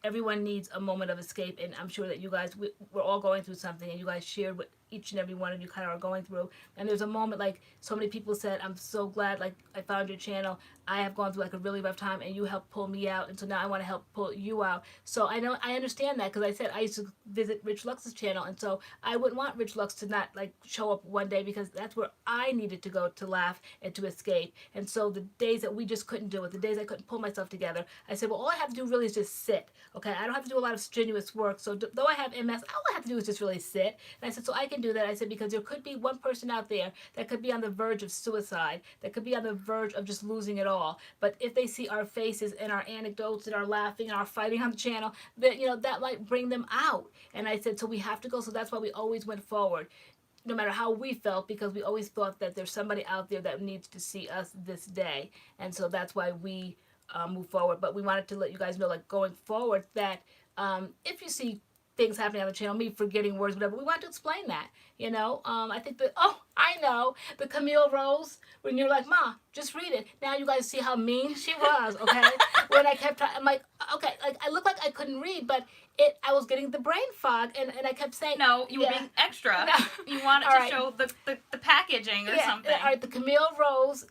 everyone needs a moment of escape, and I'm sure that you guys, we're all going through something, and you guys shared what each and every one of you kind of are going through. And there's a moment like so many people said, I'm so glad like I found your channel. I have gone through like a really rough time and you helped pull me out, and so now I want to help pull you out. So I understand that, because I said I used to visit Rich Luxe's channel, and so I wouldn't want Rich Lux to not like show up one day, because that's where I needed to go to laugh and to escape. And so the days that we just couldn't do it, the days I couldn't pull myself together, I said, well, all I have to do really is just sit. Okay, I don't have to do a lot of strenuous work. So though I have MS, all I have to do is just really sit. And I said, so I can do that. I said, because there could be one person out there that could be on the verge of suicide, that could be on the verge of just losing it all. But if they see our faces and our anecdotes and our laughing and our fighting on the channel, that, you know, that might bring them out. And I said, so we have to go. So that's why we always went forward, no matter how we felt, because we always thought that there's somebody out there that needs to see us this day. And so that's why we move forward. But we wanted to let you guys know, like, going forward, that if you see things happening on the channel, me forgetting words, whatever, we want to explain that, you know. I think that, oh, I know, the Camille Rose, when you're like, Ma, just read it. Now you guys see how mean she was, okay? When I kept trying, I'm like, okay, like, I looked like I couldn't read, but I was getting the brain fog, and I kept saying, no, you were being extra. No. You wanted to show the packaging or something. All right, the Camille Rose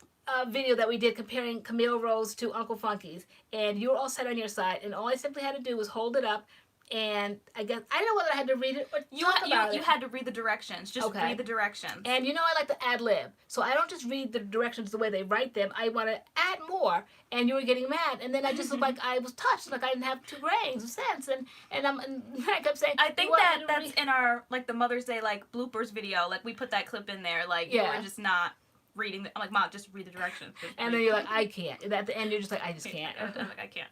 video that we did comparing Camille Rose to Uncle Funky's, and you were all set on your side, and all I simply had to do was hold it up, and I guess I don't know whether I had to read it or talk about it. You had to read the directions. Just read the directions. And you know I like to ad lib, so I don't just read the directions the way they write them. I want to add more. And you were getting mad, and then I just looked like I was touched, like I didn't have 2 grains of sense, and I kept saying. I think that's in our like the Mother's Day like bloopers video. Like we put that clip in there. Like you were just not reading. I'm like, Mom, just read the directions. And then you're like, I can't. And at the end, you're just like, I just can't. I'm like, I can't.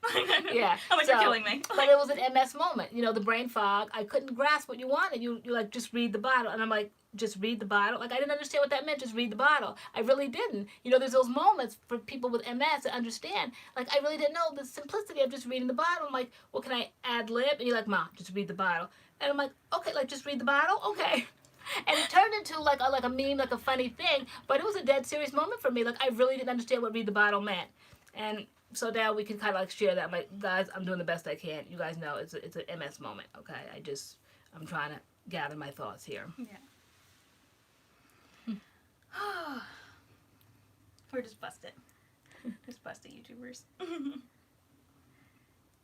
Yeah. I'm like, you're killing me. But it was an MS moment. You know, the brain fog. I couldn't grasp what you wanted. You're like, just read the bottle. And I'm like, just read the bottle? Like, I didn't understand what that meant. Just read the bottle. I really didn't. You know, there's those moments for people with MS to understand. Like, I really didn't know the simplicity of just reading the bottle. I'm like, well, can I ad lib? And you're like, Mom, just read the bottle. And I'm like, okay, like, just read the bottle? Okay. And it turned into like a meme, like a funny thing, but it was a dead serious moment for me. Like, I really didn't understand what read the bottle meant. And so now we can kind of like share that. I'm like, guys, I'm doing the best I can. You guys know it's an MS moment, okay? I'm trying to gather my thoughts here. Yeah. We're just busted. Just busted YouTubers.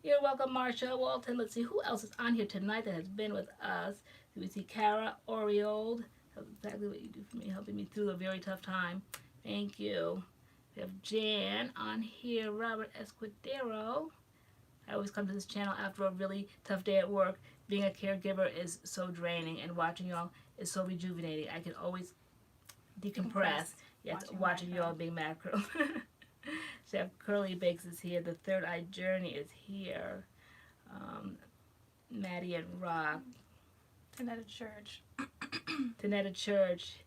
You're welcome, Marsha Walton. Let's see who else is on here tonight that has been with us. We see Cara Oriold. That's exactly what you do for me, helping me through a very tough time. Thank you. We have Jan on here. Robert Escudero. I always come to this channel after a really tough day at work. Being a caregiver is so draining, and watching y'all is so rejuvenating. I can always decompress. Yes, watching y'all being mad curl. Chef Curly Bakes is here. The Third Eye Journey is here. Maddie and Rock. Tanetta Church. Tanetta Church.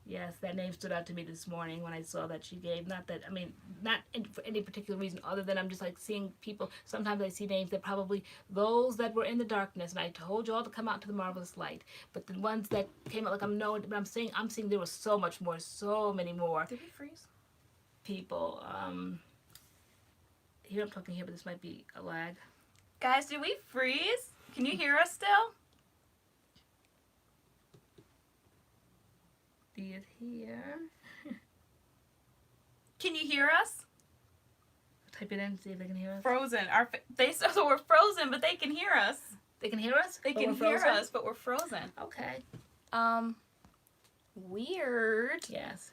Yes, that name stood out to me this morning when I saw that she gave. Not for any particular reason other than I'm just like seeing people. Sometimes I see names that probably those that were in the darkness, and I told you all to come out to the marvelous light. But the ones that came out, like I'm seeing there was so much more, so many more. Did we freeze? People. Here I'm talking here, but this might be a lag. Guys, did we freeze? Can you hear us still? Is here. Can you hear us? Type it in, see if they can hear us. Frozen. So we're frozen, but they can hear us. They can hear us? They can hear us, but we're frozen. Okay. Weird. Yes.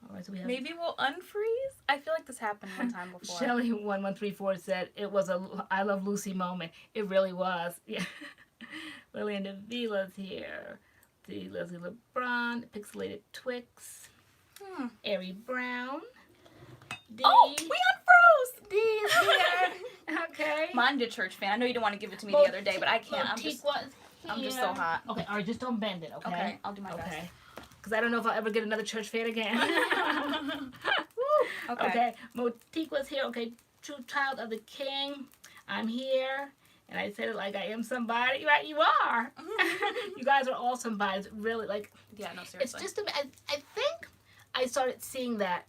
All right, so we have. Maybe we'll unfreeze. I feel like this happened one time before. Shelly 1134 said it was a I Love Lucy moment. It really was. Yeah. Lillian Davila's here. The Leslie LeBron, Pixelated Twix, Ari Brown, D. Oh, we unfroze! D is here. Okay. I'm a church fan. I know you didn't want to give it to me the other day, but I can't. I'm just so hot. Okay, all right, just don't bend it, okay? Okay, I'll do my best. Okay. Because I don't know if I'll ever get another church fan again. Okay. Motiqua's here. Okay, True Child of the King. I'm here. And I said it like I am somebody. Right, you are. You guys are all somebody. Really, like. Yeah, no, seriously. It's just, I think I started seeing that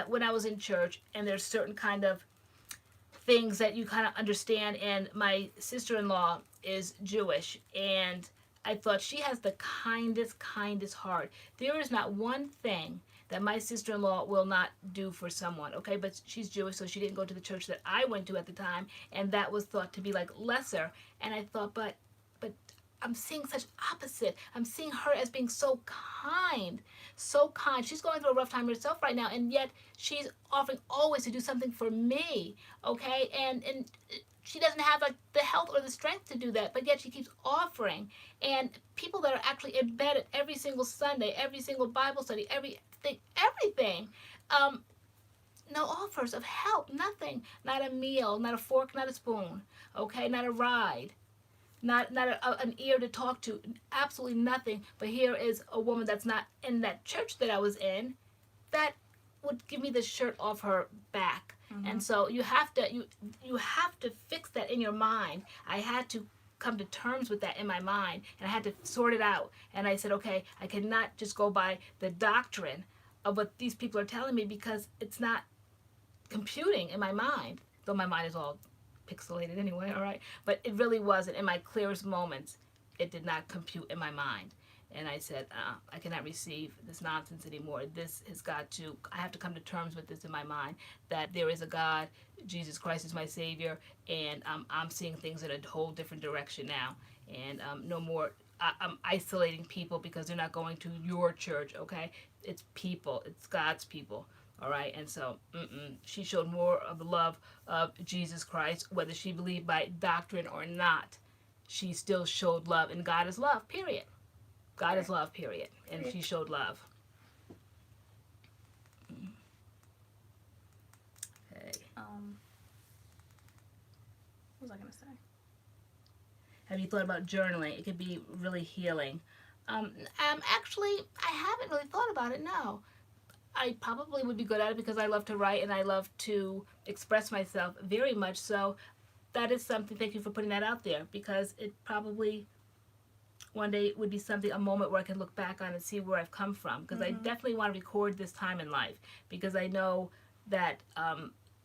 when I was in church, and there's certain kind of things that you kind of understand. And my sister-in-law is Jewish, and I thought she has the kindest heart. There is not one thing that my sister-in-law will not do for someone, okay? But she's Jewish, so she didn't go to the church that I went to at the time, and that was thought to be like lesser. And I thought, but I'm seeing such opposite. I'm seeing her as being so kind, so kind. She's going through a rough time herself right now, and yet she's offering always to do something for me, okay? And she doesn't have like the health or the strength to do that, but yet she keeps offering. And people that are actually embedded every single Sunday, every single Bible study, everything, no offers of help, nothing, not a meal, not a fork, not a spoon, okay, not a ride. Not an ear to talk to, absolutely nothing. But here is a woman that's not in that church that I was in that would give me the shirt off her back. Mm-hmm. And so you have to fix that in your mind. I had to come to terms with that in my mind, and I had to sort it out. And I said, okay, I cannot just go by the doctrine of what these people are telling me, because it's not computing in my mind, though my mind is all pixelated anyway, all right? But it really wasn't. In my clearest moments, it did not compute in my mind. And I said, I cannot receive this nonsense anymore. This has got to, I have to come to terms with this in my mind, that there is a God, Jesus Christ is my Savior, and I'm seeing things in a whole different direction now. And no more, I'm isolating people because they're not going to your church, okay? It's people, it's God's people. All right, and so she showed more of the love of Jesus Christ, whether she believed by doctrine or not. She still showed love, and God is love, period. God is love, period. And she showed love. Okay. What was I going to say? Have you thought about journaling? It could be really healing. Actually, I haven't really thought about it, no. I probably would be good at it because I love to write and I love to express myself very much. So that is something, thank you for putting that out there, because it probably one day would be something, a moment where I can look back on and see where I've come from. Because I definitely want to record this time in life, because I know that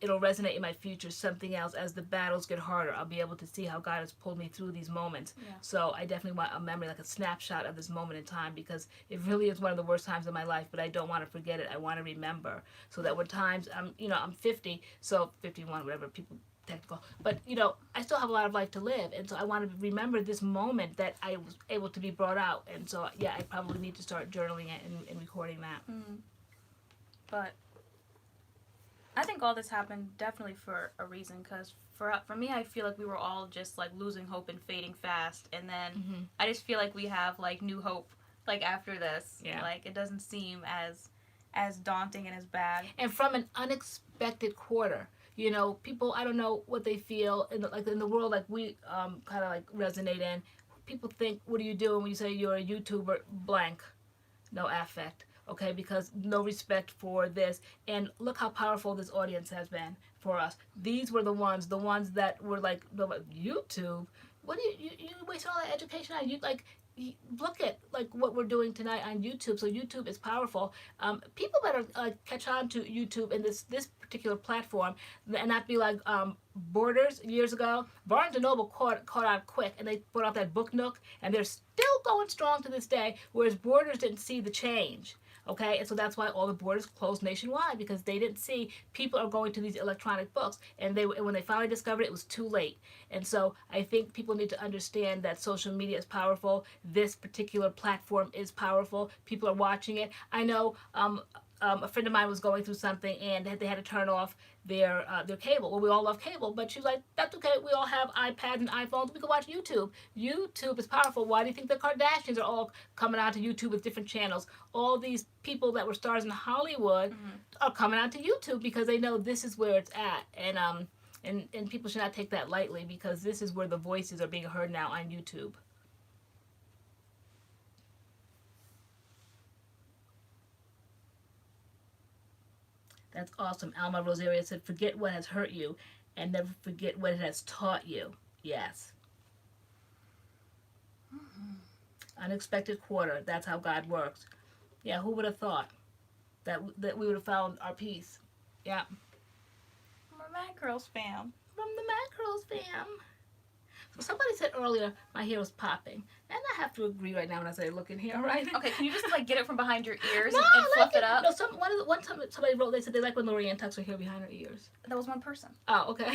it'll resonate in my future, something else. As the battles get harder, I'll be able to see how God has pulled me through these moments. Yeah. So I definitely want a memory, like a snapshot of this moment in time, because it really is one of the worst times of my life, but I don't want to forget it. I want to remember, so that when times, I'm 50, so 51, whatever people technical, but I still have a lot of life to live, and so I want to remember this moment that I was able to be brought out. And so yeah, I probably need to start journaling it and recording that. But I think all this happened definitely for a reason, because for me, I feel like we were all just like losing hope and fading fast, and then I just feel like we have like new hope like after this. Yeah. Like it doesn't seem as daunting and as bad. And from an unexpected quarter, people, I don't know what they feel in the world like we kind of like resonate in. People think, what are you doing when you say you're a YouTuber? Blank, no affect. Okay, because no respect for this. And look how powerful this audience has been for us. These were the ones that were like, YouTube? What do you waste all that education on? Look at like what we're doing tonight on YouTube. So YouTube is powerful. People better catch on to YouTube and this particular platform, and not be like Borders years ago. Barnes & Noble caught on quick, and they put out that Book Nook, and they're still going strong to this day, whereas Borders didn't see the change. Okay, and so that's why all the borders closed nationwide, because they didn't see people are going to these electronic books, and when they finally discovered it, it was too late. And so I think people need to understand that social media is powerful. This particular platform is powerful. People are watching it. I know a friend of mine was going through something, and they had to turn off their cable. Well, we all love cable, but she was like, that's okay. We all have iPads and iPhones. We can watch YouTube. YouTube is powerful. Why do you think the Kardashians are all coming onto YouTube with different channels? All these people that were stars in Hollywood are coming onto YouTube because they know this is where it's at. And people should not take that lightly, because this is where the voices are being heard now on YouTube. That's awesome. Alma Rosaria said, forget what has hurt you and never forget what it has taught you. Yes. Unexpected quarter. That's how God works. Yeah, who would have thought that we would have found our peace? Yeah. From our MADCURLS fam. From the MADCURLS fam. So somebody said earlier my hair was popping. And I have to agree right now when I say look in here, right? Okay, can you just like get it from behind your ears No, and fluff it up? No, one time somebody wrote, they said they like when LoriAnne tucks her hair behind her ears. That was one person. Oh, okay.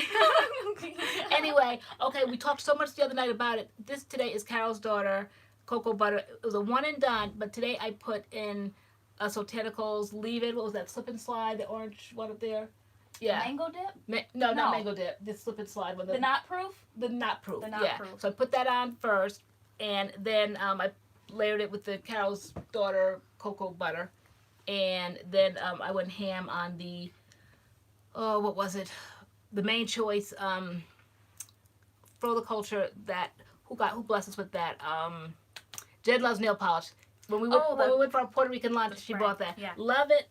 Anyway, okay, we talked so much the other night about it. This today is Carol's daughter, Cocoa Butter. It was a one and done, but today I put in Sotanicals leave-in. What was that? Slip and slide, the orange one up there. Yeah. Mango dip? No, not mango dip. The slip and slide one. The knot proof? The knot proof. The knot yeah. proof. So I put that on first, and then I layered it with the Carol's daughter Cocoa Butter, and then I went ham on the what was it? The main choice Frola Culture that who blessed us with that Jen loves nail polish. When we went for our Puerto Rican lunch, she bought that. Yeah. Love it.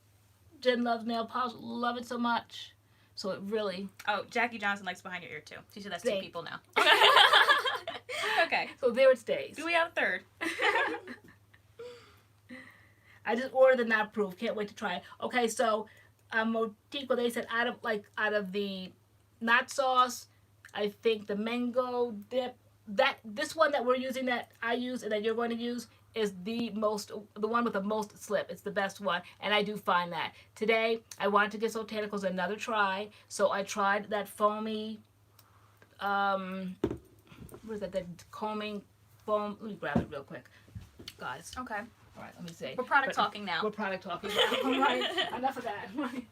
Jen loves nail polish. Love it so much. So it really. Oh, Jackie Johnson likes behind your ear too. She said that's two Same. people now. Okay. So there it stays. Do we have a third? I just ordered the not proof. Can't wait to try it. Okay, so Motico, they said out of the not sauce, I think the mango dip, this one that we're using, that I use and that you're going to use, is the one with the most slip. It's the best one, and I do find that. Today, I wanted to give Sotanicals another try, so I tried that foamy, what is that combing foam? Let me grab it real quick, guys. Okay. All right, let me see. We're product talking now. We're product talking now. Right. Enough of that. Right.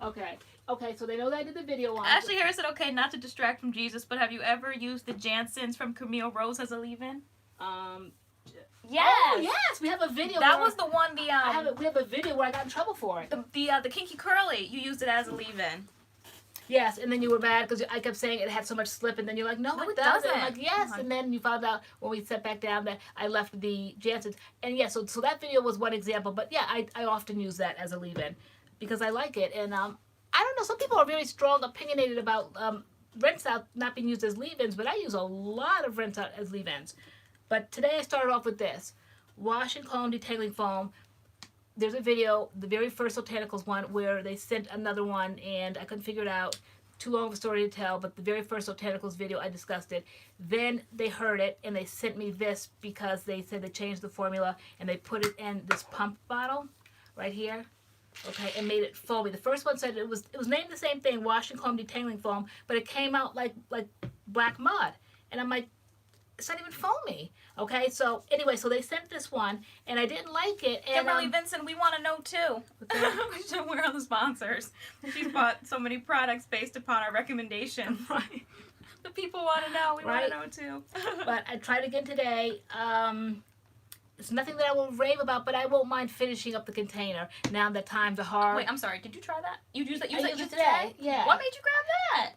Okay. Okay, so they know that I did the video on. Ashley Harris said, okay, not to distract from Jesus, but have you ever used the Jansons from Camille Rose as a leave-in? Yes. Oh, yes, we have a video. That was the one, we have a video where I got in trouble for it. The kinky curly, you used it as a leave-in. Yes, and then you were mad because I kept saying it had so much slip, and then you're like, no, it doesn't. I'm like, yes, and then you found out when we sat back down that I left the Jansons. And yeah, so that video was one example, but yeah, I often use that as a leave-in because I like it. And I don't know, some people are very strong, opinionated about rinse out not being used as leave-ins, but I use a lot of rinse out as leave-ins. But today I started off with this wash and comb detangling foam. There's a video, the very first Sotanicals one, where they sent another one, and I couldn't figure it out. Too long of a story to tell, but the very first Sotanicals video, I discussed it. Then they heard it, and they sent me this because they said they changed the formula, and they put it in this pump bottle right here, okay, and made it foamy. The first one said it was named the same thing, wash and comb detangling foam, but it came out like black mud. And I'm like, it's not even foamy. Okay, so anyway, so they sent this one, and I didn't like it. And, Kimberly Vincent, we want to know too. We're on the sponsors. She's bought so many products based upon our recommendations. Right. The people want to know. We want to know too. But I tried again today. It's nothing that I will rave about, but I won't mind finishing up the container now that times are hard. Wait, I'm sorry. Did you try that? You used it today? Yeah. What made you grab that?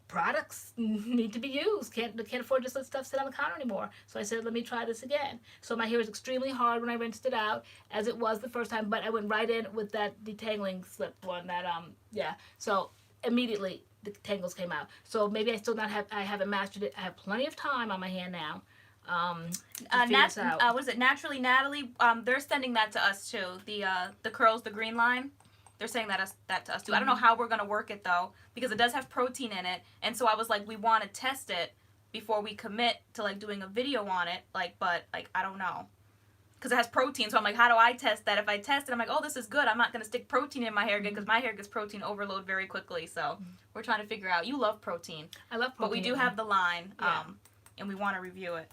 Products need to be used. Can't afford to just let stuff sit on the counter anymore. So I said, let me try this again. So my hair is extremely hard when I rinsed it out, as it was the first time, but I went right in with that detangling slip one, that yeah. So immediately the tangles came out. So maybe I haven't mastered it. I have plenty of time on my hand now. What is it? Naturally Natalie, they're sending that to us too. The curls, the green line. They're saying that to us too. I don't know how we're gonna work it though, because it does have protein in it, and so I was like, we want to test it before we commit to like doing a video on it. But I don't know, because it has protein. So I'm like, how do I test that? If I test it, I'm like, oh, this is good. I'm not gonna stick protein in my hair again because my hair gets protein overload very quickly. So we're trying to figure out. You love protein. I love protein, but we do have the line, and we want to review it.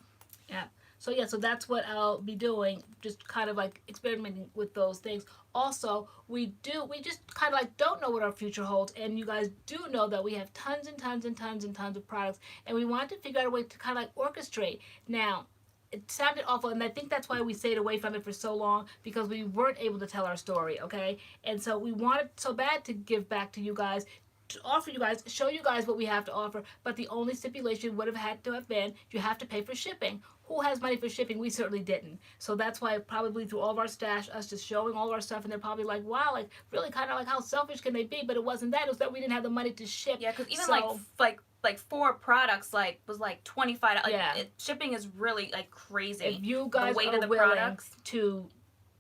Yeah. So that's what I'll be doing, just kind of like experimenting with those things. Also, we just kind of like don't know what our future holds, and you guys do know that we have tons and tons and tons and tons of products, and we want to figure out a way to kind of like orchestrate. Now, it sounded awful, and I think that's why we stayed away from it for so long, because we weren't able to tell our story, okay? And so we wanted so bad to give back to you guys, to offer you guys, show you guys what we have to offer, but the only stipulation would have had to have been you have to pay for shipping. Who has money for shipping? We certainly didn't. So that's why probably through all of our stash, us just showing all of our stuff, and they're probably like, wow, like really kind of like how selfish can they be? But it wasn't that. It was that we didn't have the money to ship. Yeah, because even like 4 products was like $25. Yeah. Shipping is really like crazy. If you guys are willing to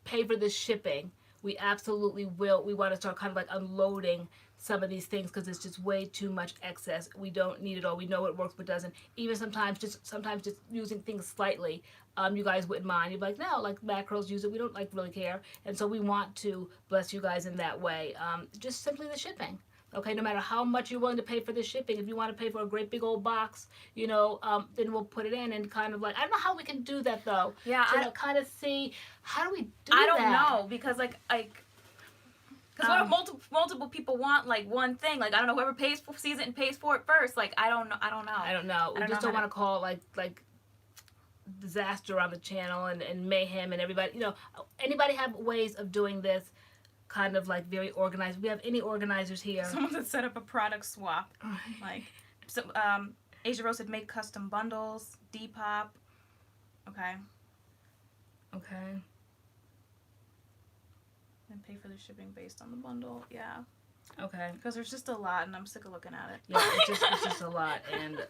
pay for the shipping, we absolutely will. We want to start kind of like unloading some of these things because it's just way too much excess. We don't need it all. We know it works but doesn't. Even sometimes just using things slightly, you guys wouldn't mind. You'd be like, no, like MADCURLS use it. We don't like really care. And so we want to bless you guys in that way. Just simply the shipping. Okay, no matter how much you're willing to pay for the shipping, if you want to pay for a great big old box, you know, then we'll put it in and kind of like, I don't know how we can do that though. Yeah, to kind of see, how do we do that? I don't know, because because what if multiple people want like one thing? Like, I don't know, whoever sees it and pays for it first. Like, I don't know. I don't know. We just don't want to call it like disaster on the channel and mayhem and everybody. You know, anybody have ways of doing this? Kind of like very organized. We have any organizers here? Someone that set up a product swap. Like, so, Asia Rose had made custom bundles. Depop. Okay. Okay. And pay for the shipping based on the bundle. Yeah. Okay. Because there's just a lot, and I'm sick of looking at it. Yeah, it's just a lot, and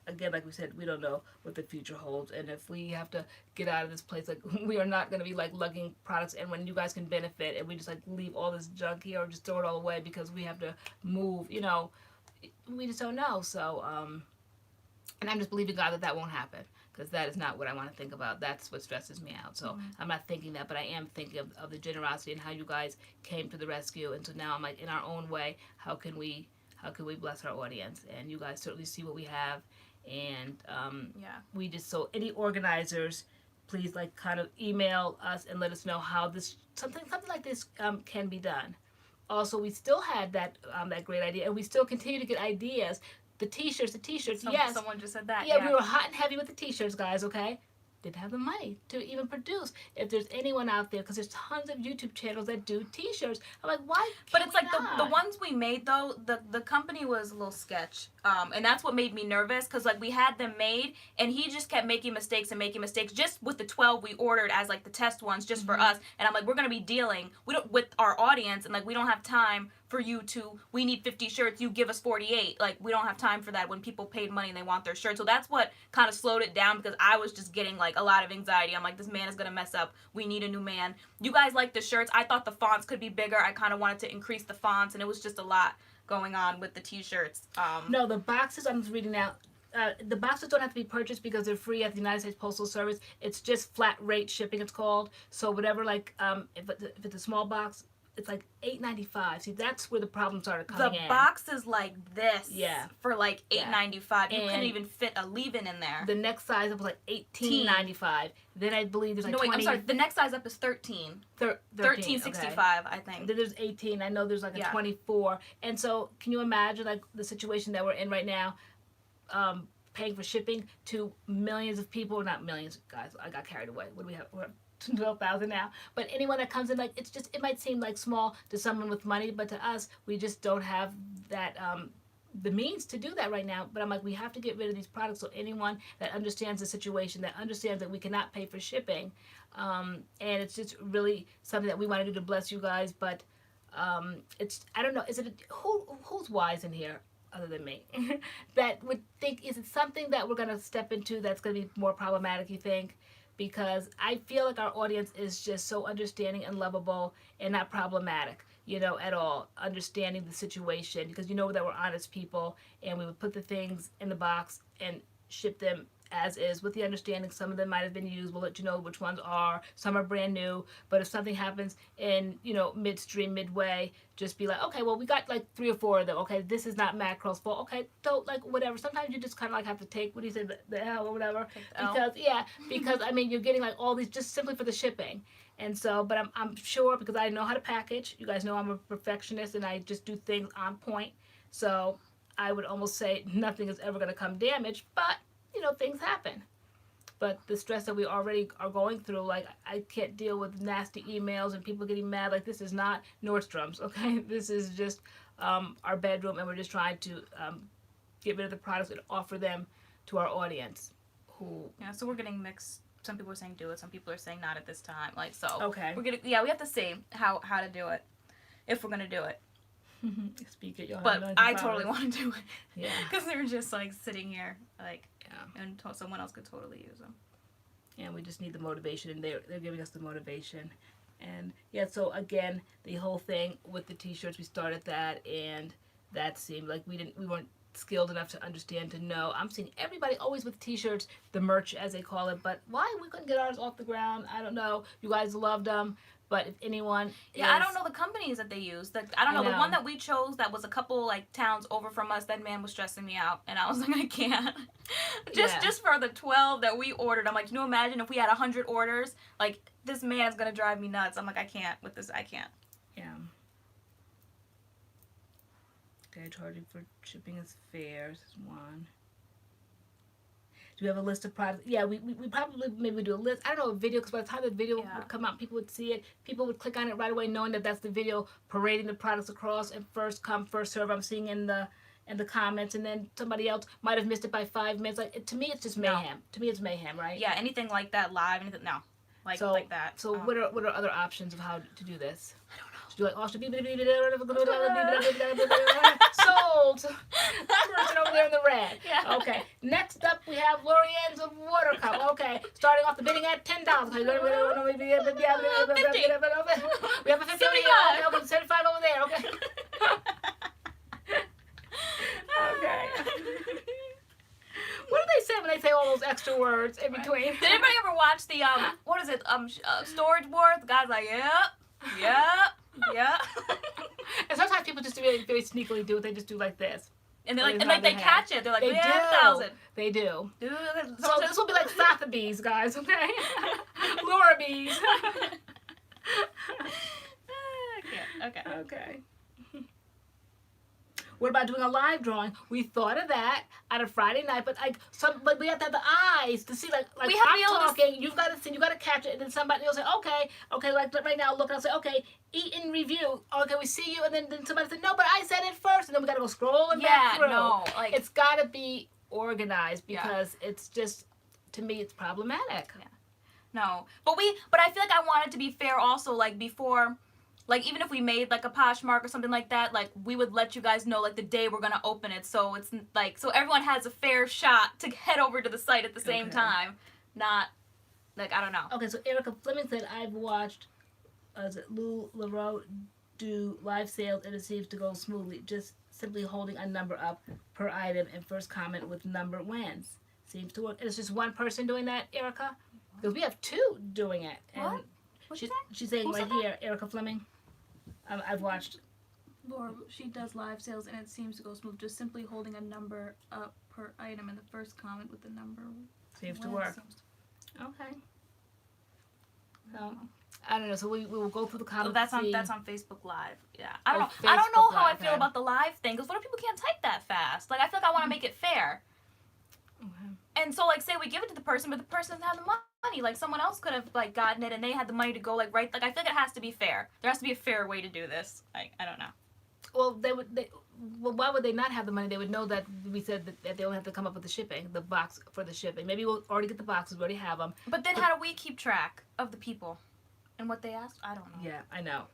again, like we said, we don't know what the future holds, and if we have to get out of this place, like, we are not going to be like lugging products, and when you guys can benefit, and we just like leave all this junk here or just throw it all away because we have to move, you know, we just don't know. So and I'm just believing God that won't happen, because that is not what I want to think about. That's what stresses me out. So I'm not thinking that, but I am thinking of the generosity and how you guys came to the rescue, and so now I'm like, in our own way, how can we bless our audience? And you guys certainly see what we have. And we just, so any organizers, please like kind of email us and let us know how this something like this can be done. Also, we still had that great idea, and we still continue to get ideas. The t-shirts, yes. Someone just said that. Yeah, we were hot and heavy with the t-shirts, guys. Okay. Didn't have the money to even produce. If there's anyone out there, because there's tons of YouTube channels that do t-shirts, I'm like, why can't But it's like not? the ones we made though, the company was a little sketch, and that's what made me nervous, because like we had them made and he just kept making mistakes just with the 12 we ordered as like the test ones just for us, and I'm like, we're gonna be dealing with our audience, and like we don't have time for you to, we need 50 shirts, you give us 48. Like, we don't have time for that when people paid money and they want their shirts. So that's what kind of slowed it down, because I was just getting like a lot of anxiety. I'm like, this man is going to mess up. We need a new man. You guys like the shirts. I thought the fonts could be bigger. I kind of wanted to increase the fonts, and it was just a lot going on with the t-shirts. No, the boxes, I'm just reading now. The boxes don't have to be purchased because they're free at the United States Postal Service. It's just flat rate shipping, it's called. So whatever, like, if it's a small box, it's like $8.95. See, that's where the problem started coming in. The box is like this. Yeah. For like $8.95. You And couldn't even fit a leave-in in there. The next size up was like $18.95. Then I believe there's like no, wait, 20. I'm sorry. The next size up is 13. 13.65, okay. I think. Then there's 18. I know there's like a 24. And so, can you imagine like the situation that we're in right now? Paying for shipping to millions of people. Not millions, guys. I got carried away. What do we have? We're 12,000 now. But anyone that comes in, like, it's just, it might seem like small to someone with money, but to us, we just don't have that the means to do that right now. But I'm like, we have to get rid of these products. So anyone that understands the situation, that understands that we cannot pay for shipping, and it's just really something that we want to do to bless you guys. But it's, I don't know, is it who's wise in here other than me that would think, is it something that we're going to step into that's going to be more problematic, you think? Because I feel like our audience is just so understanding and lovable and not problematic, you know, at all. Understanding the situation, because you know that we're honest people, and we would put the things in the box and ship them as is, with the understanding some of them might have been used. We'll let you know which ones are. Some are brand new. But if something happens in, you know, midstream, midway, just be like, okay, well, we got like 3 or 4 of them. Okay, this is not MADCURLS' fault. Okay, so like whatever. Sometimes you just kind of like have to take, what do you say, the L or whatever. Because I mean, you're getting like all these just simply for the shipping. And so, but I'm sure, because I know how to package. You guys know I'm a perfectionist and I just do things on point. So I would almost say nothing is ever going to come damaged, but you know, things happen. But the stress that we already are going through, like, I can't deal with nasty emails and people getting mad. Like, this is not Nordstrom's, okay? This is just our bedroom, and we're just trying to get rid of the products and offer them to our audience. Yeah, so we're getting mixed. Some people are saying do it. Some people are saying not at this time. Like, so. Okay. We have to see how to do it, if we're going to do it. Speak it, but I totally want to do it. Yeah. Because they're just like sitting here, like, and someone else could totally use them. And we just need the motivation, and they're giving us the motivation. And yeah, so again, the whole thing with the t-shirts, we started that, and that seemed like we weren't skilled enough to understand, to know. I'm seeing everybody always with t-shirts, the merch as they call it, but why we couldn't get ours off the ground, I don't know. You guys loved them, but if anyone I don't know the companies that they use. I don't know. The one that we chose that was a couple like towns over from us, that man was stressing me out, and I was like, I can't. just for the 12 that we ordered, I'm like, can you imagine if we had 100 orders? Like, this man's gonna drive me nuts. I'm like, I can't with this. I can't. Yeah. Okay, charging for shipping is fair. This is one. Do we have a list of products? Yeah, we probably maybe do a list. I don't know, a video, because by the time the video would come out, people would see it. People would click on it right away, knowing that that's the video parading the products across, and first come, first serve. I'm seeing in the comments, and then somebody else might have missed it by 5 minutes. Like, to me, it's just mayhem. No. To me, it's mayhem, right? Yeah, anything like that live, anything, no. Like that. So what are other options of how to do this? I don't know. Do like sold. Person over there in the red. Yeah. Okay. Next up we have LoriAnne's water cup. Okay. Starting off the bidding at $10. We have a 50 over here. Okay, 75 over there. Okay. Okay. What do they say when they say all those extra words in between? Did anybody ever watch the what is it, Storage Wars? The guy's like, yep. And sometimes people just really very sneakily do it. They just do like this. And they catch it. They're like, they yeah, do. 1,000. They do. So this will be like Sotheby's, guys, okay? Laura Bees. Okay. What about doing a live drawing? We thought of that on a Friday night, but but we have to have the eyes to see, like I'm talking, you've got to see, you got to catch it, and then somebody will say, okay, like right now, look, and I'll say, okay, eat and review. Okay, we see you, and then somebody said, no, but I said it first, and then we got to go scrolling back through. No, it's got to be organized, because it's just, to me, it's problematic. Yeah. No, but I feel like I want it to be fair also, like before. Like, even if we made, like, a Poshmark or something like that, like, we would let you guys know, like, the day we're going to open it. So it's, like, so everyone has a fair shot to head over to the site at the same time. Not, like, I don't know. Okay, so Erica Fleming said, I've watched, LoriAnne do live sales, and it seems to go smoothly. Just simply holding a number up per item, and first comment with number wins. Seems to work. And it's just one person doing that, Erica? Because we have two doing it. And what? She's saying right here, Erica Fleming. I've watched. Laura, she does live sales, and it seems to go smooth. Just simply holding a number up per item, and the first comment with the number seems to work. Okay. So I don't know. So we will go through the comments. So that's on Facebook Live. Yeah. I don't know. I don't know how I feel about the live thing, because what if people can't type that fast? Like, I feel like I want to make it fair. Okay. And so, like, say we give it to the person, but the person doesn't have the money. Like, someone else could have, like, gotten it, and they had the money to go, like, right. Like, I feel like it has to be fair. There has to be a fair way to do this. I don't know. Well, well, why would they not have the money? They would know that we said that they only have to come up with the shipping, the box for the shipping. Maybe we'll already get the boxes. We already have them. But then how do we keep track of the people and what they asked? I don't know. Yeah, I know.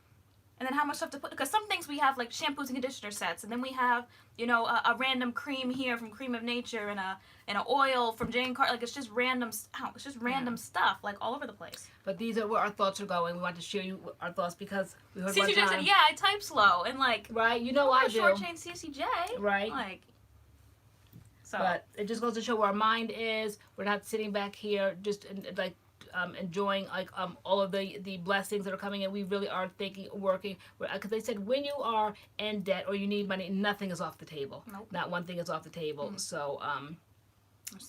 And then how much stuff to put, because some things we have, like, shampoos and conditioner sets, and then we have, you know, a random cream here from Cream of Nature, and an oil from Jane Carter. Like, it's just random stuff, like, all over the place. But these are where our thoughts are going. We want to share you our thoughts, because we heard one CCJ time. said, yeah, I type slow, and, like, right, you know I do. Short chain CCJ. Right. Like, so. But it just goes to show where our mind is. We're not sitting back here just, like, enjoying, like, all of the blessings that are coming in. We really are thinking, working, because they said when you are in debt or you need money, nothing is off the table. Nope. Not one thing is off the table. So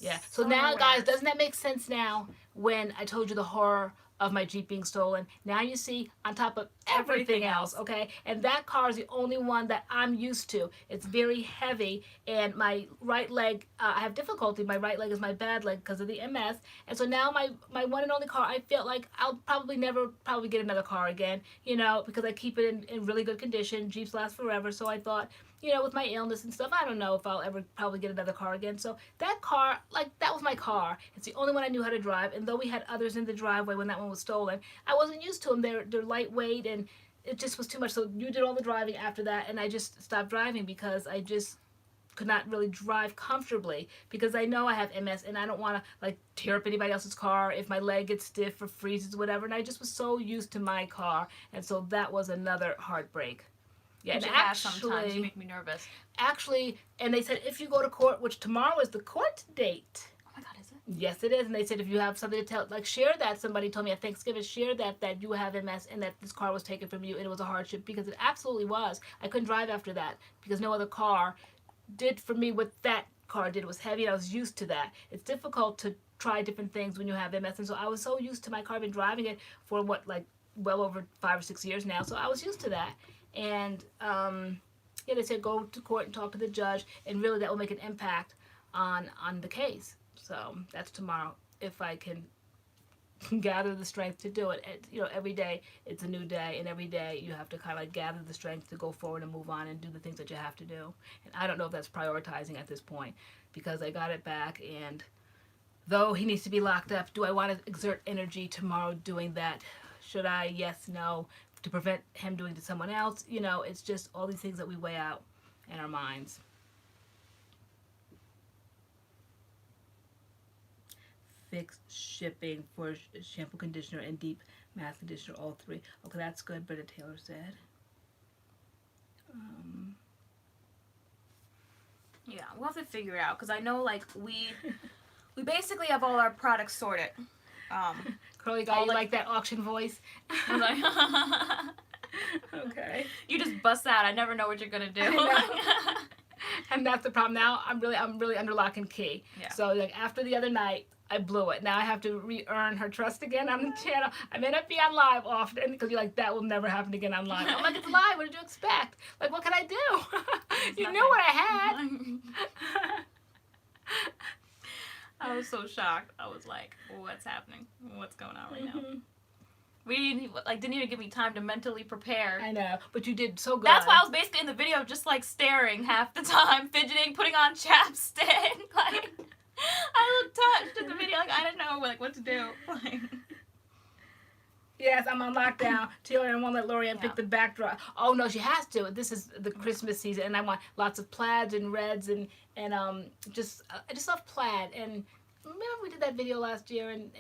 yeah. So now, guys, doesn't that make sense now when I told you the horror of my Jeep being stolen? Now you see, on top of everything else, okay? And that car is the only one that I'm used to. It's very heavy, and my right leg, I have difficulty. My right leg is my bad leg because of the MS. And so now my one and only car, I feel like I'll probably never get another car again, you know, because I keep it in really good condition. Jeeps last forever. So I thought, you know, with my illness and stuff, I don't know if I'll ever probably get another car again. So that car, like, that was my car. It's the only one I knew how to drive. And though we had others in the driveway when that one was stolen, I wasn't used to them. They're lightweight, and it just was too much. So you did all the driving after that, and I just stopped driving because I just could not really drive comfortably because I know I have MS and I don't want to like tear up anybody else's car if my leg gets stiff or freezes or whatever. And I just was so used to my car, and so that was another heartbreak. Yeah, and sometimes you make me nervous. Actually, and they said if you go to court, which tomorrow is the court date. Oh my God, is it? Yes, it is. And they said if you have something to tell, like share that. Somebody told me at Thanksgiving, share that you have MS and that this car was taken from you and it was a hardship, because it absolutely was. I couldn't drive after that because no other car did for me what that car did. It was heavy and I was used to that. It's difficult to try different things when you have MS, and so I was so used to my car. I've been driving it for well over 5 or 6 years now, so I was used to that. And yeah, they said go to court and talk to the judge, and really that will make an impact on the case. So that's tomorrow, if I can gather the strength to do it. You know, every day it's a new day, and every day you have to kind of like gather the strength to go forward and move on and do the things that you have to do. And I don't know if that's prioritizing at this point, because I got it back, and though he needs to be locked up, do I want to exert energy tomorrow doing that? Should I? Yes, no. To prevent him doing to someone else, you know, it's just all these things that we weigh out in our minds. Fixed shipping for shampoo, conditioner, and deep mask conditioner, all three. Okay, that's good, Britta Taylor said. Yeah, we'll have to figure it out, because I know, like, we basically have all our products sorted. Curly guy, you like that auction voice? I'm like, okay. You just bust out. I never know what you're gonna do. And that's the problem. Now I'm really under lock and key. Yeah. So like after the other night, I blew it. Now I have to re-earn her trust again on the channel. I may not be on live often because you're like, that will never happen again on live. I'm like, it's live. What did you expect? Like, what can I do? You knew what I had. I was so shocked. I was like, what's happening? What's going on right now? We didn't even give me time to mentally prepare. I know, but you did so good. That's why I was basically in the video just like staring half the time, fidgeting, putting on chapstick. Like, I looked touched in the video, like I didn't know like what to do. Like, yes, I'm on lockdown. TaylorAnne won't let LoriAnne pick the backdrop. Oh no, she has to. This is the Christmas season, and I want lots of plaids and reds and just I just love plaid. And remember we did that video last year, and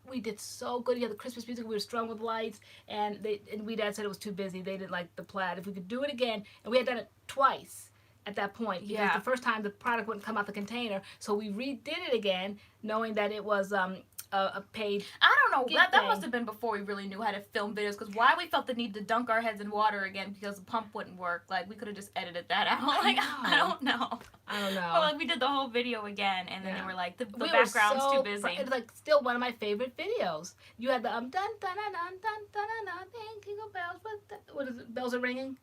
we did so good. You had the Christmas music. We were strung with lights, and we dad said it was too busy. They didn't like the plaid. If we could do it again, and we had done it twice at that point, because the first time the product wouldn't come out the container, so we redid it again, knowing that it was a paid. I don't know. That must have been before we really knew how to film videos, because why we felt the need to dunk our heads in water again because the pump wouldn't work. Like, we could have just edited that out. Like, I don't know. But like, we did the whole video again, and then they were like, the background's too busy. It's like still one of my favorite videos. You had the dun dun dun dun dun dun dun. Thank you, bells. What is it? Bells are ringing.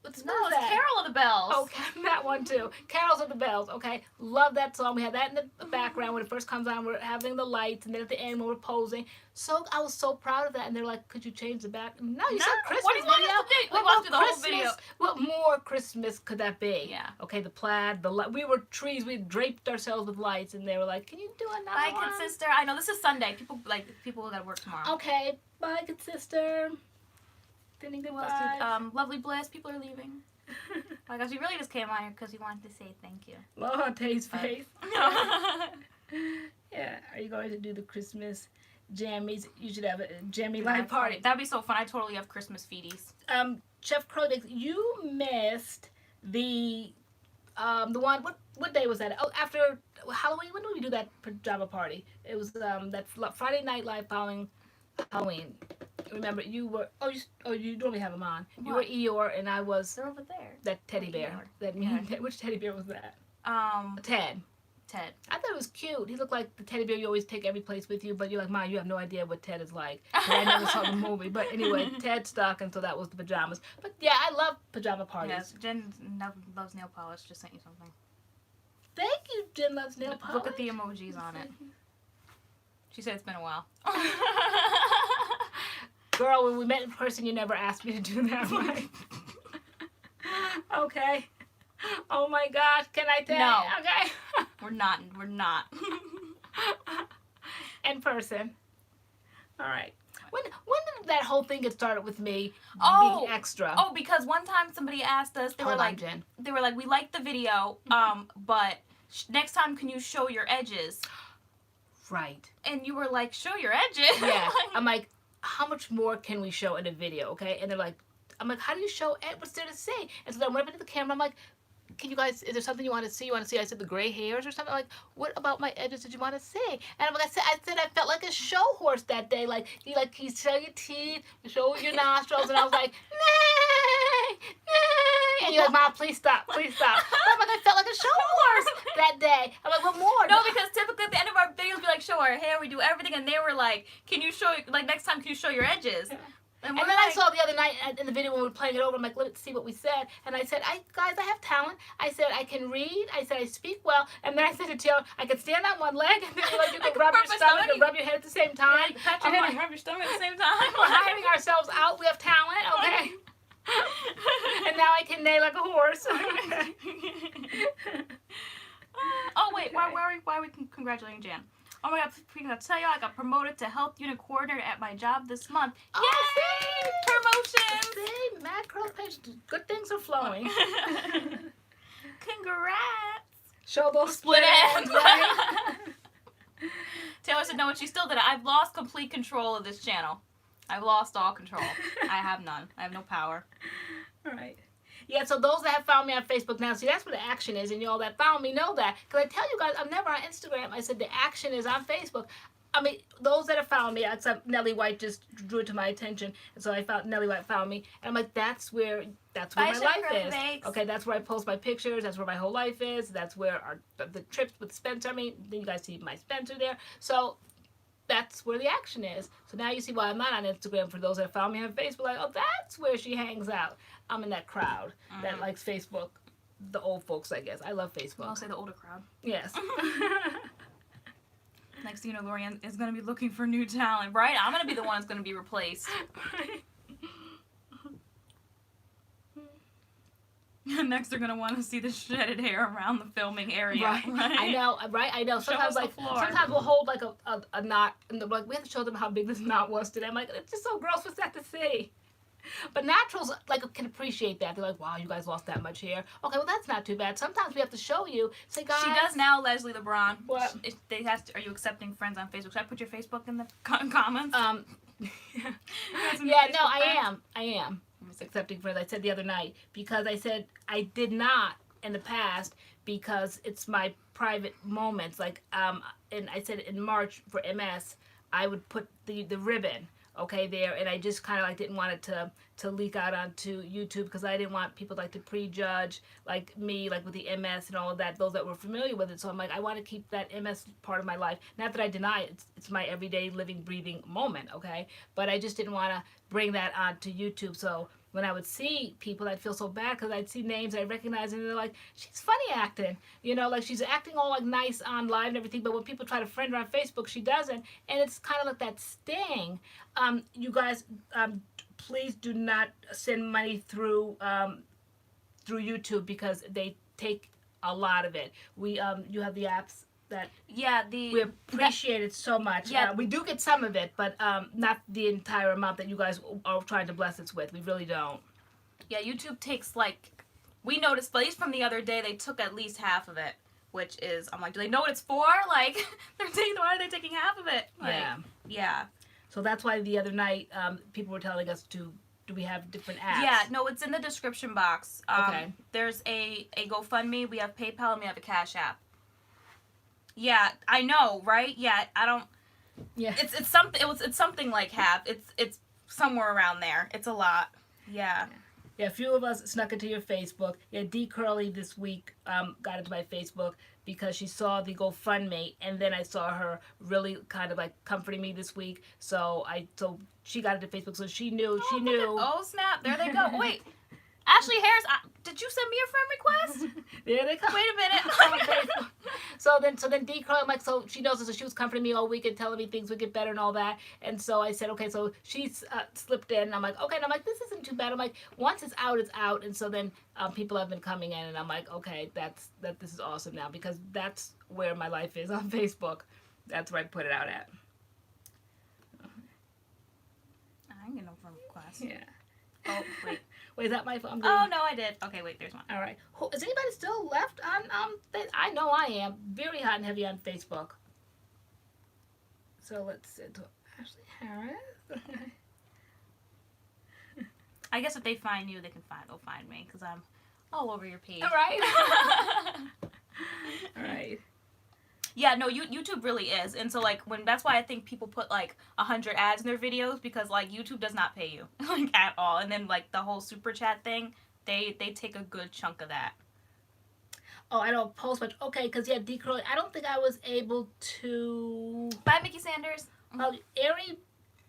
It's Carol of the Bells. Okay, that one too. Carols of the Bells. Okay, love that song. We had that in the background when it first comes on. We're having the lights, and then at the end when we're posing. So I was so proud of that. And they're like, "Could you change the back?" No, you said Christmas. What do you want us to do? We want to do the whole video. What more Christmas could that be? Yeah. Okay, the plaid, we were trees. We draped ourselves with lights, and they were like, "Can you do another one?" Bye, Kid Sister. I know this is Sunday. People gotta work tomorrow. Okay, bye, Kid Sister. Goodbye. Lovely Bliss. People are leaving. Oh my gosh, he really just came on here because he wanted to say thank you. Love Tay's face. Yeah, are you going to do the Christmas jammies? You should have a jammy live party. That'd be so fun. I totally have Christmas feeties. Chef CURLMIX, you missed the one. What day was that? Oh, after Halloween. When did we do that pajama party? It was that Friday night live following Halloween. Remember, you were you normally have them on. You were Eeyore, and I was. They're over there. That teddy bear. Which teddy bear was that? Ted. I thought it was cute. He looked like the teddy bear you always take every place with you, but you're like, Mom, you have no idea what Ted is like. I never saw the movie. But anyway, Ted stuck, and so that was the pajamas. But yeah, I love pajama parties. Yes, Jen loves nail polish. Just sent you something. Thank you, Jen loves nail polish. Look at the emojis on it. She said it's been a while. Girl, when we met in person, you never asked me to do that one. Okay. Oh my gosh, can I tell? No. Okay. We're not. In person. All right. When did that whole thing get started with me Oh. being extra? Oh, because one time somebody asked us, Hold on, Jen. they were like, we liked the video, but next time can you show your edges? Right. And you were like, show your edges? Yeah. I'm like, how much more can we show in a video, okay? And they're like, I'm like, how do you show what's there to see? And so then I went up to the camera, I'm like, can you guys, is there something you want to see? You want to see, I said, the gray hairs or something? Like, what about my edges did you want to see? And I'm like, I said I felt like a show horse that day. Like, you show your teeth, you show your nostrils. And I was like, nay, nay. And you're like, Mom, please stop, please stop. And I'm like, I felt like a show horse that day. I'm like, what more? No, because typically at the end of our videos, we like show our hair, we do everything, and they were like, can you show, like, next time, can you show your edges? And then I saw the other night in the video when we were playing it over, I'm like, let's see what we said. And I said, guys, I have talent. I said, I can read. I said, I speak well. And then I said to Taylor, I can stand on one leg, and then you can rub your stomach and rub your head at the same time. Yeah, pat your head and rub your stomach at the same time. We're hiring ourselves out. We have talent, okay? And now I can neigh like a horse. Oh, wait, why are we congratulating Jan? Oh my God, I gotta tell you, I got promoted to health unit coordinator at my job this month. Yay! Promotions! See, MADCURLS page, good things are flowing. Congrats! Show those Split ends, right? Taylor said no, and she still did it. I've lost complete control of this channel. I've lost all control. I have none. I have no power. All right. Yeah, so those that have found me on Facebook now, see, that's where the action is, and y'all that found me know that. Because I tell you guys, I'm never on Instagram. I said the action is on Facebook. I mean, those that have found me, except Nellie White just drew it to my attention, and so I found Nellie White found me, and I'm like, that's where my life is. Thanks. Okay, that's where I post my pictures. That's where my whole life is. That's where the trips with Spencer. I mean, then you guys see my Spencer there. So that's where the action is. So now you see why I'm not on Instagram. For those that found me on Facebook, like, oh, that's where she hangs out. I'm in that crowd that likes Facebook. The old folks, I guess. I love Facebook. I'll say the older crowd. Yes. Next thing you know, LoriAnne is going to be looking for new talent, right? I'm going to be the one that's going to be replaced. Next, they're going to want to see the shredded hair around the filming area. Right. I know, right? I know. Sometimes, sometimes we'll hold like a knot, and they're like, we have to show them how big this knot was today. I'm like, it's just so gross. What's that to see? But naturals like can appreciate that. They're like, wow, you guys lost that much hair. Okay, well that's not too bad. Sometimes we have to show you. Say, guys. She does now, Leslie LeBron. What? Are you accepting friends on Facebook? Should I put your Facebook in the comments? Yeah, no, I am accepting friends. I said the other night because I said I did not in the past because it's my private moments. Like and I said in March for MS, I would put the ribbon. Okay, there, and I just kind of like didn't want it to leak out onto YouTube because I didn't want people like to prejudge like me, like with the MS and all of that, those that were familiar with it. So I'm like, I want to keep that MS part of my life. Not that I deny it, it's my everyday living, breathing moment, okay? But I just didn't want to bring that onto YouTube. So when I would see people, I'd feel so bad because I'd see names I recognize and they're like, she's funny acting. You know, like she's acting all like nice on live and everything, but when people try to friend her on Facebook, she doesn't. And it's kind of like that sting. You guys, please do not send money through YouTube because they take a lot of it. You have the apps that we appreciate it so much. Yeah. We do get some of it, but not the entire amount that you guys are trying to bless us with. We really don't. Yeah, YouTube takes like, we noticed, at least from the other day, they took at least half of it, which is, I'm like, do they know what it's for? Like, why are they taking half of it? Like, yeah. So that's why the other night people were telling us do we have different apps? Yeah, no, it's in the description box. Okay. There's a GoFundMe, we have PayPal, and we have a Cash App. Yeah, I know, right? Yeah, I don't. Yeah. It's something. It's something like half. It's somewhere around there. It's a lot. Yeah. Yeah, a few of us snuck into your Facebook. Yeah, D. Curly this week got into my Facebook because she saw the GoFundMe, and then I saw her really kind of like comforting me this week. So she got into Facebook, so she knew. Oh snap! There they go. Wait, Ashley Harris, did you send me a friend request? There they come. Wait a minute. So then D. Curly, I'm like, so she knows this, so she was comforting me all week and telling me things would get better and all that. And so I said, okay, so she's slipped in, and I'm like, okay, and I'm like, this isn't too bad. I'm like, once it's out, it's out. And so then people have been coming in, and I'm like, okay, this is awesome now because that's where my life is on Facebook. That's where I put it out at. I didn't get no friend request. Yeah. Oh, wait. Wait, is that my phone? Oh, no, I did. Okay, wait, there's one. All right. Is anybody still left on I know I am. Very hot and heavy on Facebook. So let's see. Ashley Harris. I guess if they find you, they'll find me because I'm all over your page. All right. All right. Yeah, no, YouTube really is, and so like that's why I think people put like 100 ads in their videos because like YouTube does not pay you like at all, and then like the whole super chat thing, they take a good chunk of that. Oh, I don't post much. Okay, because yeah, D-Curly, I don't think I was able to. Bye, Mickey Sanders. Ari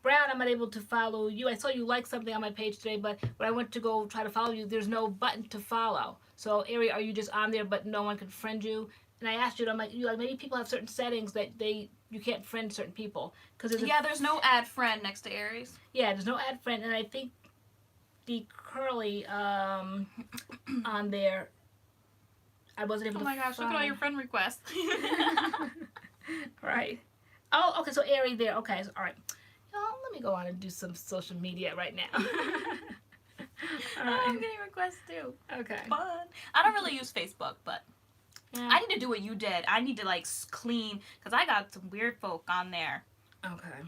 Brown, I'm not able to follow you. I saw you like something on my page today, but when I went to go try to follow you, there's no button to follow. So Ari, are you just on there, but no one can friend you? And I asked you, and I'm like, maybe people have certain settings that you can't friend certain people. There's no add friend next to Aries. Yeah, there's no add friend, and I think the Curly on there, I wasn't able to. Oh my gosh! Look at all your friend requests. Right. Oh, okay. So Ari there. Okay. So, all right. Let me go on and do some social media right now. All right. I'm getting requests too. Okay. Fun. I don't really use Facebook, but. Yeah. I need to do what you did. I need to like clean because I got some weird folk on there. Okay.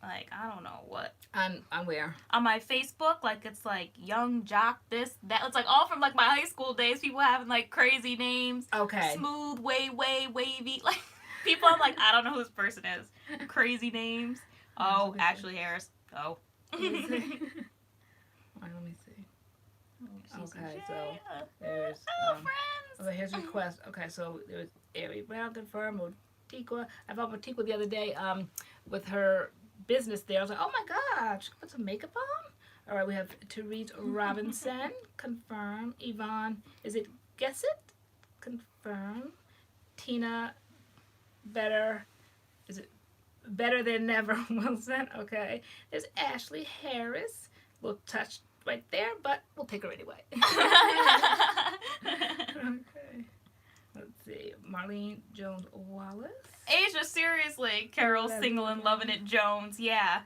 Like I don't know what. On where? On my Facebook, like it's like young jock this that. It's like all from like my high school days. People having like crazy names. Okay. Smooth, wavy. Like people. I'm like I don't know who this person is. Crazy names. Oh, Ashley Harris. Oh. Let me see. All right, let me see. Okay, so there's friends. Oh, here's request. Okay, so there's Ari Brown confirmed. Motikwa. I found Motikwa the other day with her business there. I was like, oh my gosh, put some makeup on. All right, we have Therese Robinson confirmed. Yvonne, is it Guess It? Confirmed. Tina Better. Is it Better Than Never Wilson? Okay. There's Ashley Harris. Little touch right there, but we'll take her anyway. Okay. Let's see. Marlene Jones Wallace. Asia, seriously. Carol single and loving it Jones. Yeah.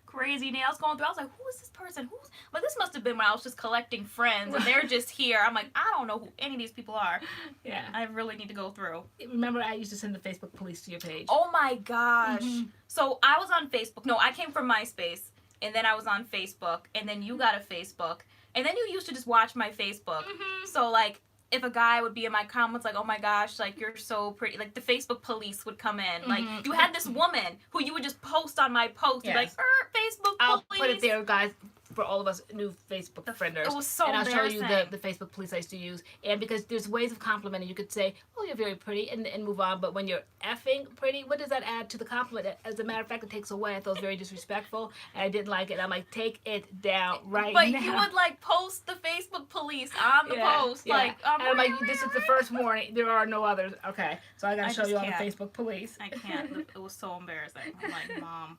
Crazy name. I was going through. I was like, who is this person? But this must have been when I was just collecting friends and they're just here. I'm like, I don't know who any of these people are. Yeah. I really need to go through. Remember, I used to send the Facebook police to your page. Oh my gosh. So I was on Facebook. No, I came from MySpace. And then I was on Facebook. And then you got a Facebook. And then you used to just watch my Facebook. So like, if a guy would be in my comments like, oh my gosh, like you're so pretty, like the Facebook police would come in. Like you had this woman who you would just post on my post. Yes. You'd be like, Facebook police. I'll put it there, guys, for all of us new Facebook frienders. It was so embarrassing. And I'll show you embarrassing. the Facebook police I used to use. And because there's ways of complimenting. You could say, oh, you're very pretty, and move on. But when you're effing pretty, what does that add to the compliment? As a matter of fact, it takes away. I thought it was very disrespectful, and I didn't like it. I'm like, take it down right But now. you would like post the Facebook police on the post. Yeah. Like, and I'm like, this is the first warning. There are no others. Okay, so I gotta show you all the Facebook police. I can't. It was so embarrassing. I'm like, Mom,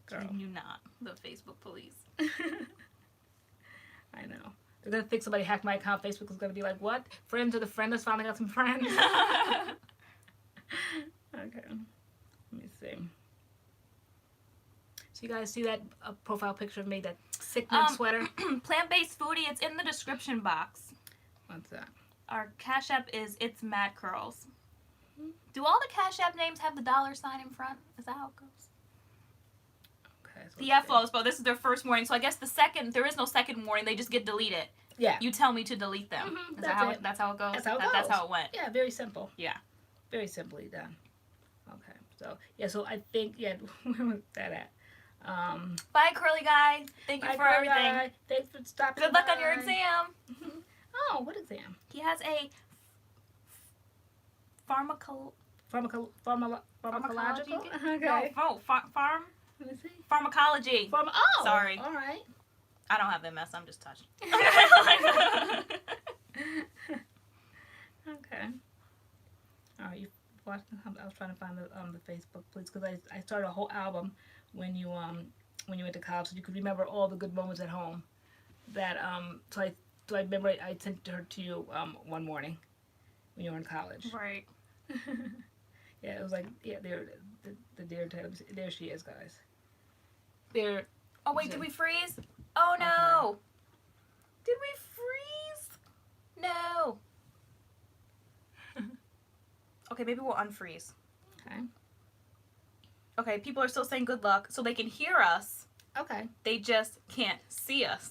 Girl. you not the Facebook police. I know. They're gonna think somebody hacked my account. Facebook is gonna be like, what? Friends of the friendless finally got some friends. Okay. Let me see. So you guys see that profile picture of me, that sick note sweater? Plant-based foodie. It's in the description box. What's that? Our Cash App is It's MADCURLS. Do all the Cash App names have the $sign in front? Is that how it goes? Okay. So The F laws, but this is their first warning. So I guess there is no second warning. They just get deleted. Yeah. You tell me to delete them. That's how it goes? That's how it goes. That's how it went. Yeah, very simple. Yeah. Very simply done. Okay. So, yeah, so I think, yeah, where was that at? Bye, curly guy. Thank you for everything. Guy. Thanks for stopping Good luck by. on your exam. Oh, what exam? He has a pharmacological. Okay. No, farm. Let me see. Pharmacology. Oh, Sorry. All right. I don't have MS. I'm just touched. Okay. All right. You watched. I was trying to find the Facebook, please, because I started a whole album when you went to college, so you could remember all the good moments at home. That so I remember I sent her to you one morning when you were in college. Right. Yeah, it was like, yeah, there, the dear Taylor. There she is, guys. they're. Oh wait, did we freeze? Oh no. Did we freeze? No. Okay, maybe we'll unfreeze. Okay. Okay, people are still saying good luck, so they can hear us. Okay. They just can't see us,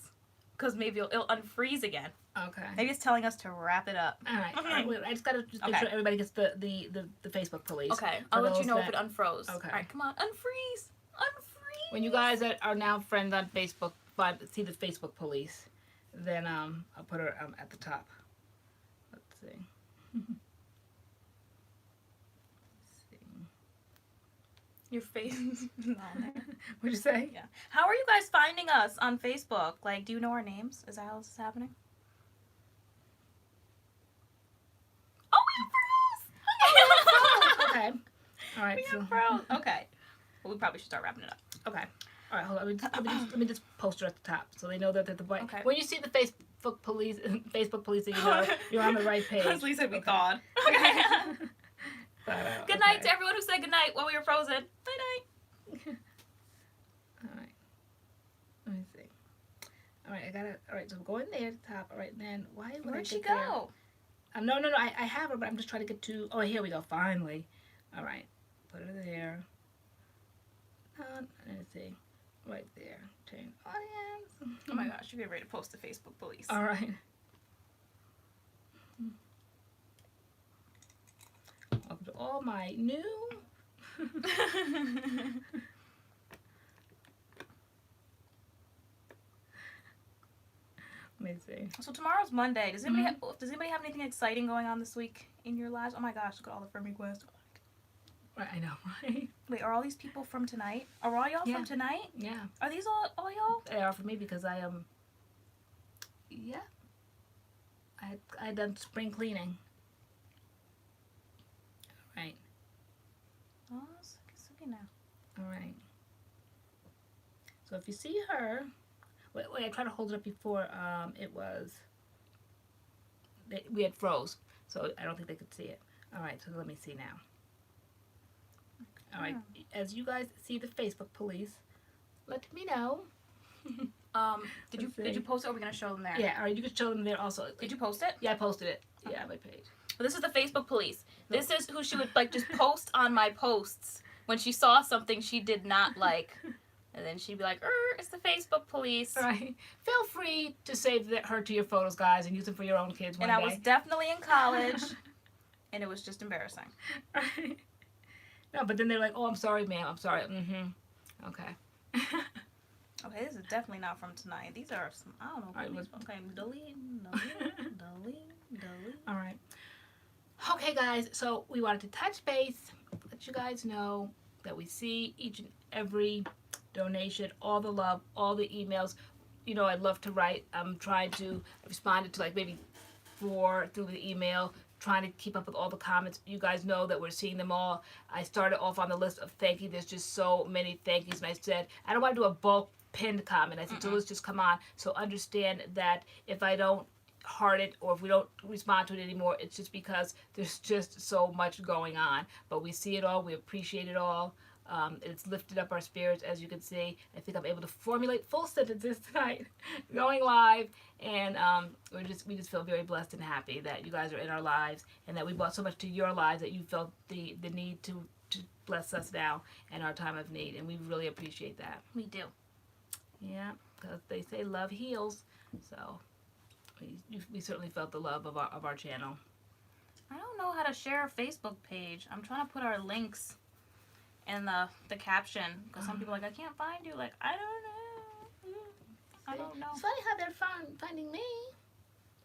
because maybe it'll unfreeze again. Okay. Maybe it's telling us to wrap it up. All right. All right. Wait, I just gotta make sure everybody gets the Facebook police. Okay, I'll let you know if it unfroze. Okay. All right, come on, unfreeze, unfreeze. When you guys that are now friends on Facebook see the Facebook police, then I'll put her at the top. Let's see. Your face is on there. What'd you say? Yeah. How are you guys finding us on Facebook? Like, do you know our names? Is that how this is happening? Oh, we have froze! Okay. All right. We have froze. Okay. Well, we probably should start wrapping it up. Okay. All right. Hold on. Let me just post her at the top so they know that at the right. Okay. When you see the Facebook police, you know you're on the right page. At least we thought. Good night to everyone who said good night while we were frozen. Night night. All right. Let me see. All right, I got it. All right, so we're going there at the top. All right, then Where'd she go? No. I have her, but I'm just trying to get to. Oh, here we go. Finally. All right, put her there. Let me see. Right there. Turn audience. Oh my gosh, you're getting ready to post the Facebook police. All right. Welcome to all my new. Let me see. So tomorrow's Monday. Does anybody have anything exciting going on this week in your lives? Oh my gosh, look at all the friend requests. Right, I know, right? Wait, are all these people from tonight? Are all y'all from tonight? Yeah. Are these all y'all? They are for me because I am. Yeah. I done spring cleaning. All right. Oh, suki now. All right. So if you see her, wait, I tried to hold it up before. We had froze, so I don't think they could see it. All right, so let me see now. All right, as you guys see the Facebook police, let me know. Did you post it, or are we gonna show them there? Yeah, all right, you can show them there also. Did you post it? Yeah, I posted it. Yeah, on my page. Well, this is the Facebook police. This is who she would like just post on my posts when she saw something she did not like. And then she'd be like, it's the Facebook police. All right. Feel free to save her to your photos, guys, and use them for your own kids one day. And I was definitely in college, and it was just embarrassing. Right. No, but then they're like, oh, I'm sorry, ma'am. I'm sorry. Mm-hmm. Okay. Okay, this is definitely not from tonight. These are some, I don't know. All right, okay, delete. All right. Okay, guys, so we wanted to touch base, let you guys know that we see each and every donation, all the love, all the emails. You know, I love to write. I'm trying to respond to like maybe 4 through the email, trying to keep up with all the comments. You guys know that we're seeing them all. I started off on the list of thank you. There's just so many thank yous, and I said, I don't want to do a bulk pinned comment. I said, so let's just come on. So understand that if I don't heart it or if we don't respond to it anymore, it's just because there's just so much going on. But we see it all. We appreciate it all. It's lifted up our spirits, as you can see. I think I'm able to formulate full sentences tonight, going live, and we just feel very blessed and happy that you guys are in our lives and that we brought so much to your lives that you felt the need to bless us now in our time of need, and we really appreciate that. We do. Yeah, because they say love heals, so we certainly felt the love of our channel. I don't know how to share a Facebook page. I'm trying to put our links in the caption because some people are like, I can't find you. Like, I don't know. It's funny how they're finding me.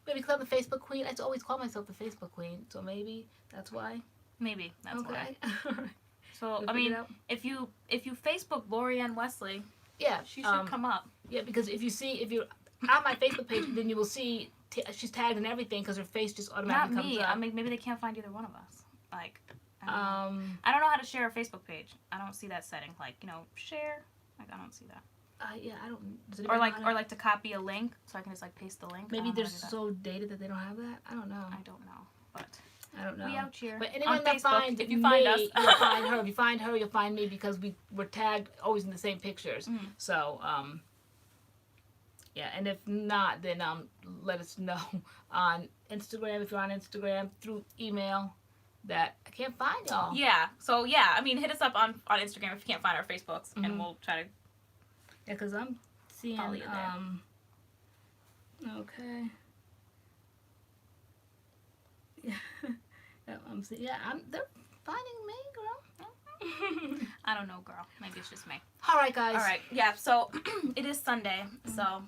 Maybe because I'm the Facebook queen. I always call myself the Facebook queen, so maybe that's why. Maybe that's why. Okay. So I mean, if you Facebook LoriAnne Wesley, yeah, she should come up. Yeah, because if you're on my Facebook page, then you will see she's tagged and everything because her face just automatically comes up. Not me. I mean, maybe they can't find either one of us. Like, I don't know how to share a Facebook page. I don't see that setting. Like, share. Like, I don't see that. Yeah, I don't. Or like to copy a link, so I can just like paste the link. Maybe they're so dated that they don't have that. I don't know. I don't know, but I don't know. We out here. But anyone on that Facebook, finds if you find me, us. you'll find her. If you find her, you'll find me because we're tagged always in the same pictures. Mhm. So, yeah, and if not, then let us know on Instagram, if you're on Instagram, through email, that I can't find y'all. Yeah. So yeah, I mean, hit us up on Instagram if you can't find our Facebooks, and we'll try to. Yeah, because I'm seeing, Follow you there. okay. Yeah, I'm seeing, they're finding me, girl. I don't know, girl. Maybe it's just me. All right, guys. All right. Yeah. So it is Sunday, so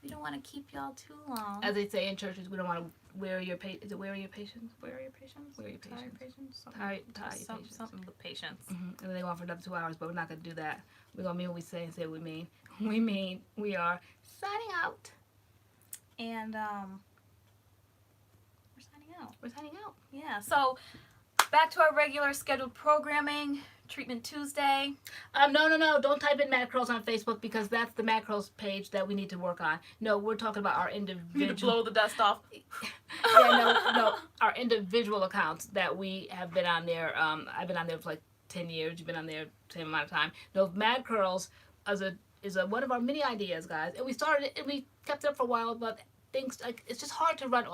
we don't want to keep y'all too long. As they say in churches, we don't want to wear your patience. Is it wear your patience? Wear your patience. Wear your Tie your patience. patience. Something, Tie your patience. something with patience. And then they go on for another 2 hours, but we're not going to do that. We're going to mean what we say and say what we mean. We mean we are signing out. And we're signing out. We're signing out. Yeah. So back to our regular scheduled programming. Treatment Tuesday. No. Don't type in MADCURLS on Facebook because that's the MADCURLS page that we need to work on. No, we're talking about our You need to individual. blow the dust off. No, our individual accounts that we have been on there. I've been on there for like 10 years. You've been on there the same amount of time. No, MADCURLS is one of our mini ideas, guys. And we started it and we kept it up for a while, but things like it's just hard to run.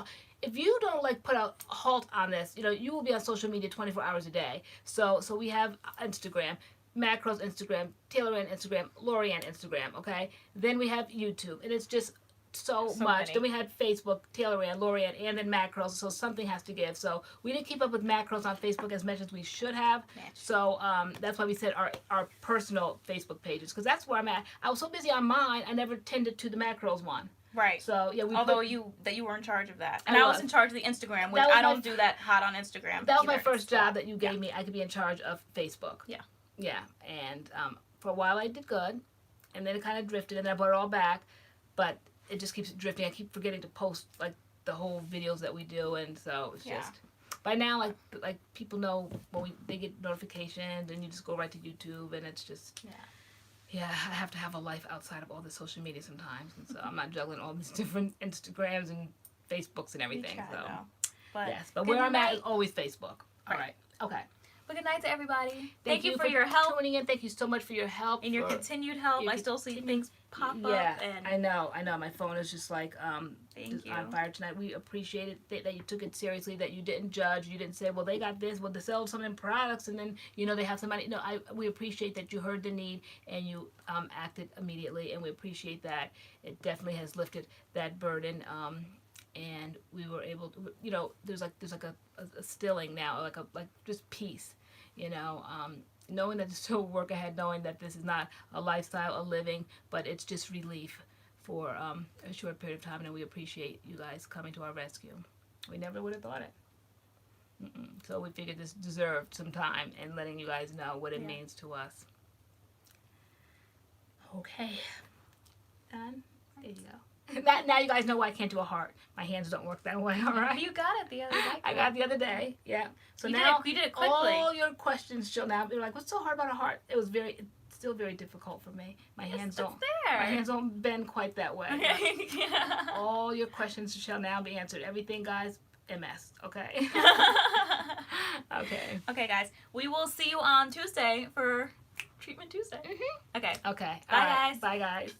If you don't like put a halt on this, you will be on social media 24 hours a day. So we have Instagram, MADCURLS Instagram, TaylorAnne Instagram, LoriAnne Instagram, okay? Then we have YouTube, and it's just so much. many. Then we had Facebook, TaylorAnne, LoriAnne, and then MADCURLS, so something has to give. So we didn't keep up with MADCURLS on Facebook as much as we should have. So that's why we said our personal Facebook pages, because that's where I'm at. I was so busy on mine, I never tended to the MADCURLS one. Right. So yeah, Although you were in charge of that, and I I was was. in charge of the Instagram, which That was I don't do that hot on Instagram. that was my either. first So, job that you gave me. I could be in charge of Facebook. Yeah. Yeah, and for a while I did good, and then it kind of drifted, and then I brought it all back, but it just keeps drifting. I keep forgetting to post like the whole videos that we do, and so it's just. By now, like people know when they get notifications, and you just go right to YouTube, and it's just. Yeah, I have to have a life outside of all the social media sometimes, and so I'm not juggling all these different Instagrams and Facebooks and everything. We try, So though. But yes, but good where I'm at night. is always Facebook. All right. Okay. But good night to everybody. Thank you for your help tuning in. Thank you so much for your help and your for- continued help. your I still see things pop Yeah, up. And I know. My phone is just like Thank just you. on fire tonight. We appreciate it that you took it seriously, that you didn't judge. You didn't say, well, they got this, well, they sell some in products, and then they have some money. No, we appreciate that you heard the need and you acted immediately, and we appreciate that. It definitely has lifted that burden. And we were able to, there's like a stilling now, like just peace, knowing that there's still work ahead, knowing that this is not a lifestyle, a living, but it's just relief for a short period of time, and we appreciate you guys coming to our rescue. We never would have thought it. So we figured this deserved some time and letting you guys know what it means to us. Okay. Done? There you go. Now you guys know why I can't do a heart. My hands don't work that way, all right? You got it the other day. I got it the other day, yeah. So You now did it quickly. all your questions shall now be like, what's so hard about a heart? It's still very difficult for me. My hands don't bend quite that way. Yeah. All your questions shall now be answered. Everything, guys, MS, okay? Okay. Okay, guys. We will see you on Tuesday for Treatment Tuesday. Okay. Okay. Bye, all right. guys. Bye, guys.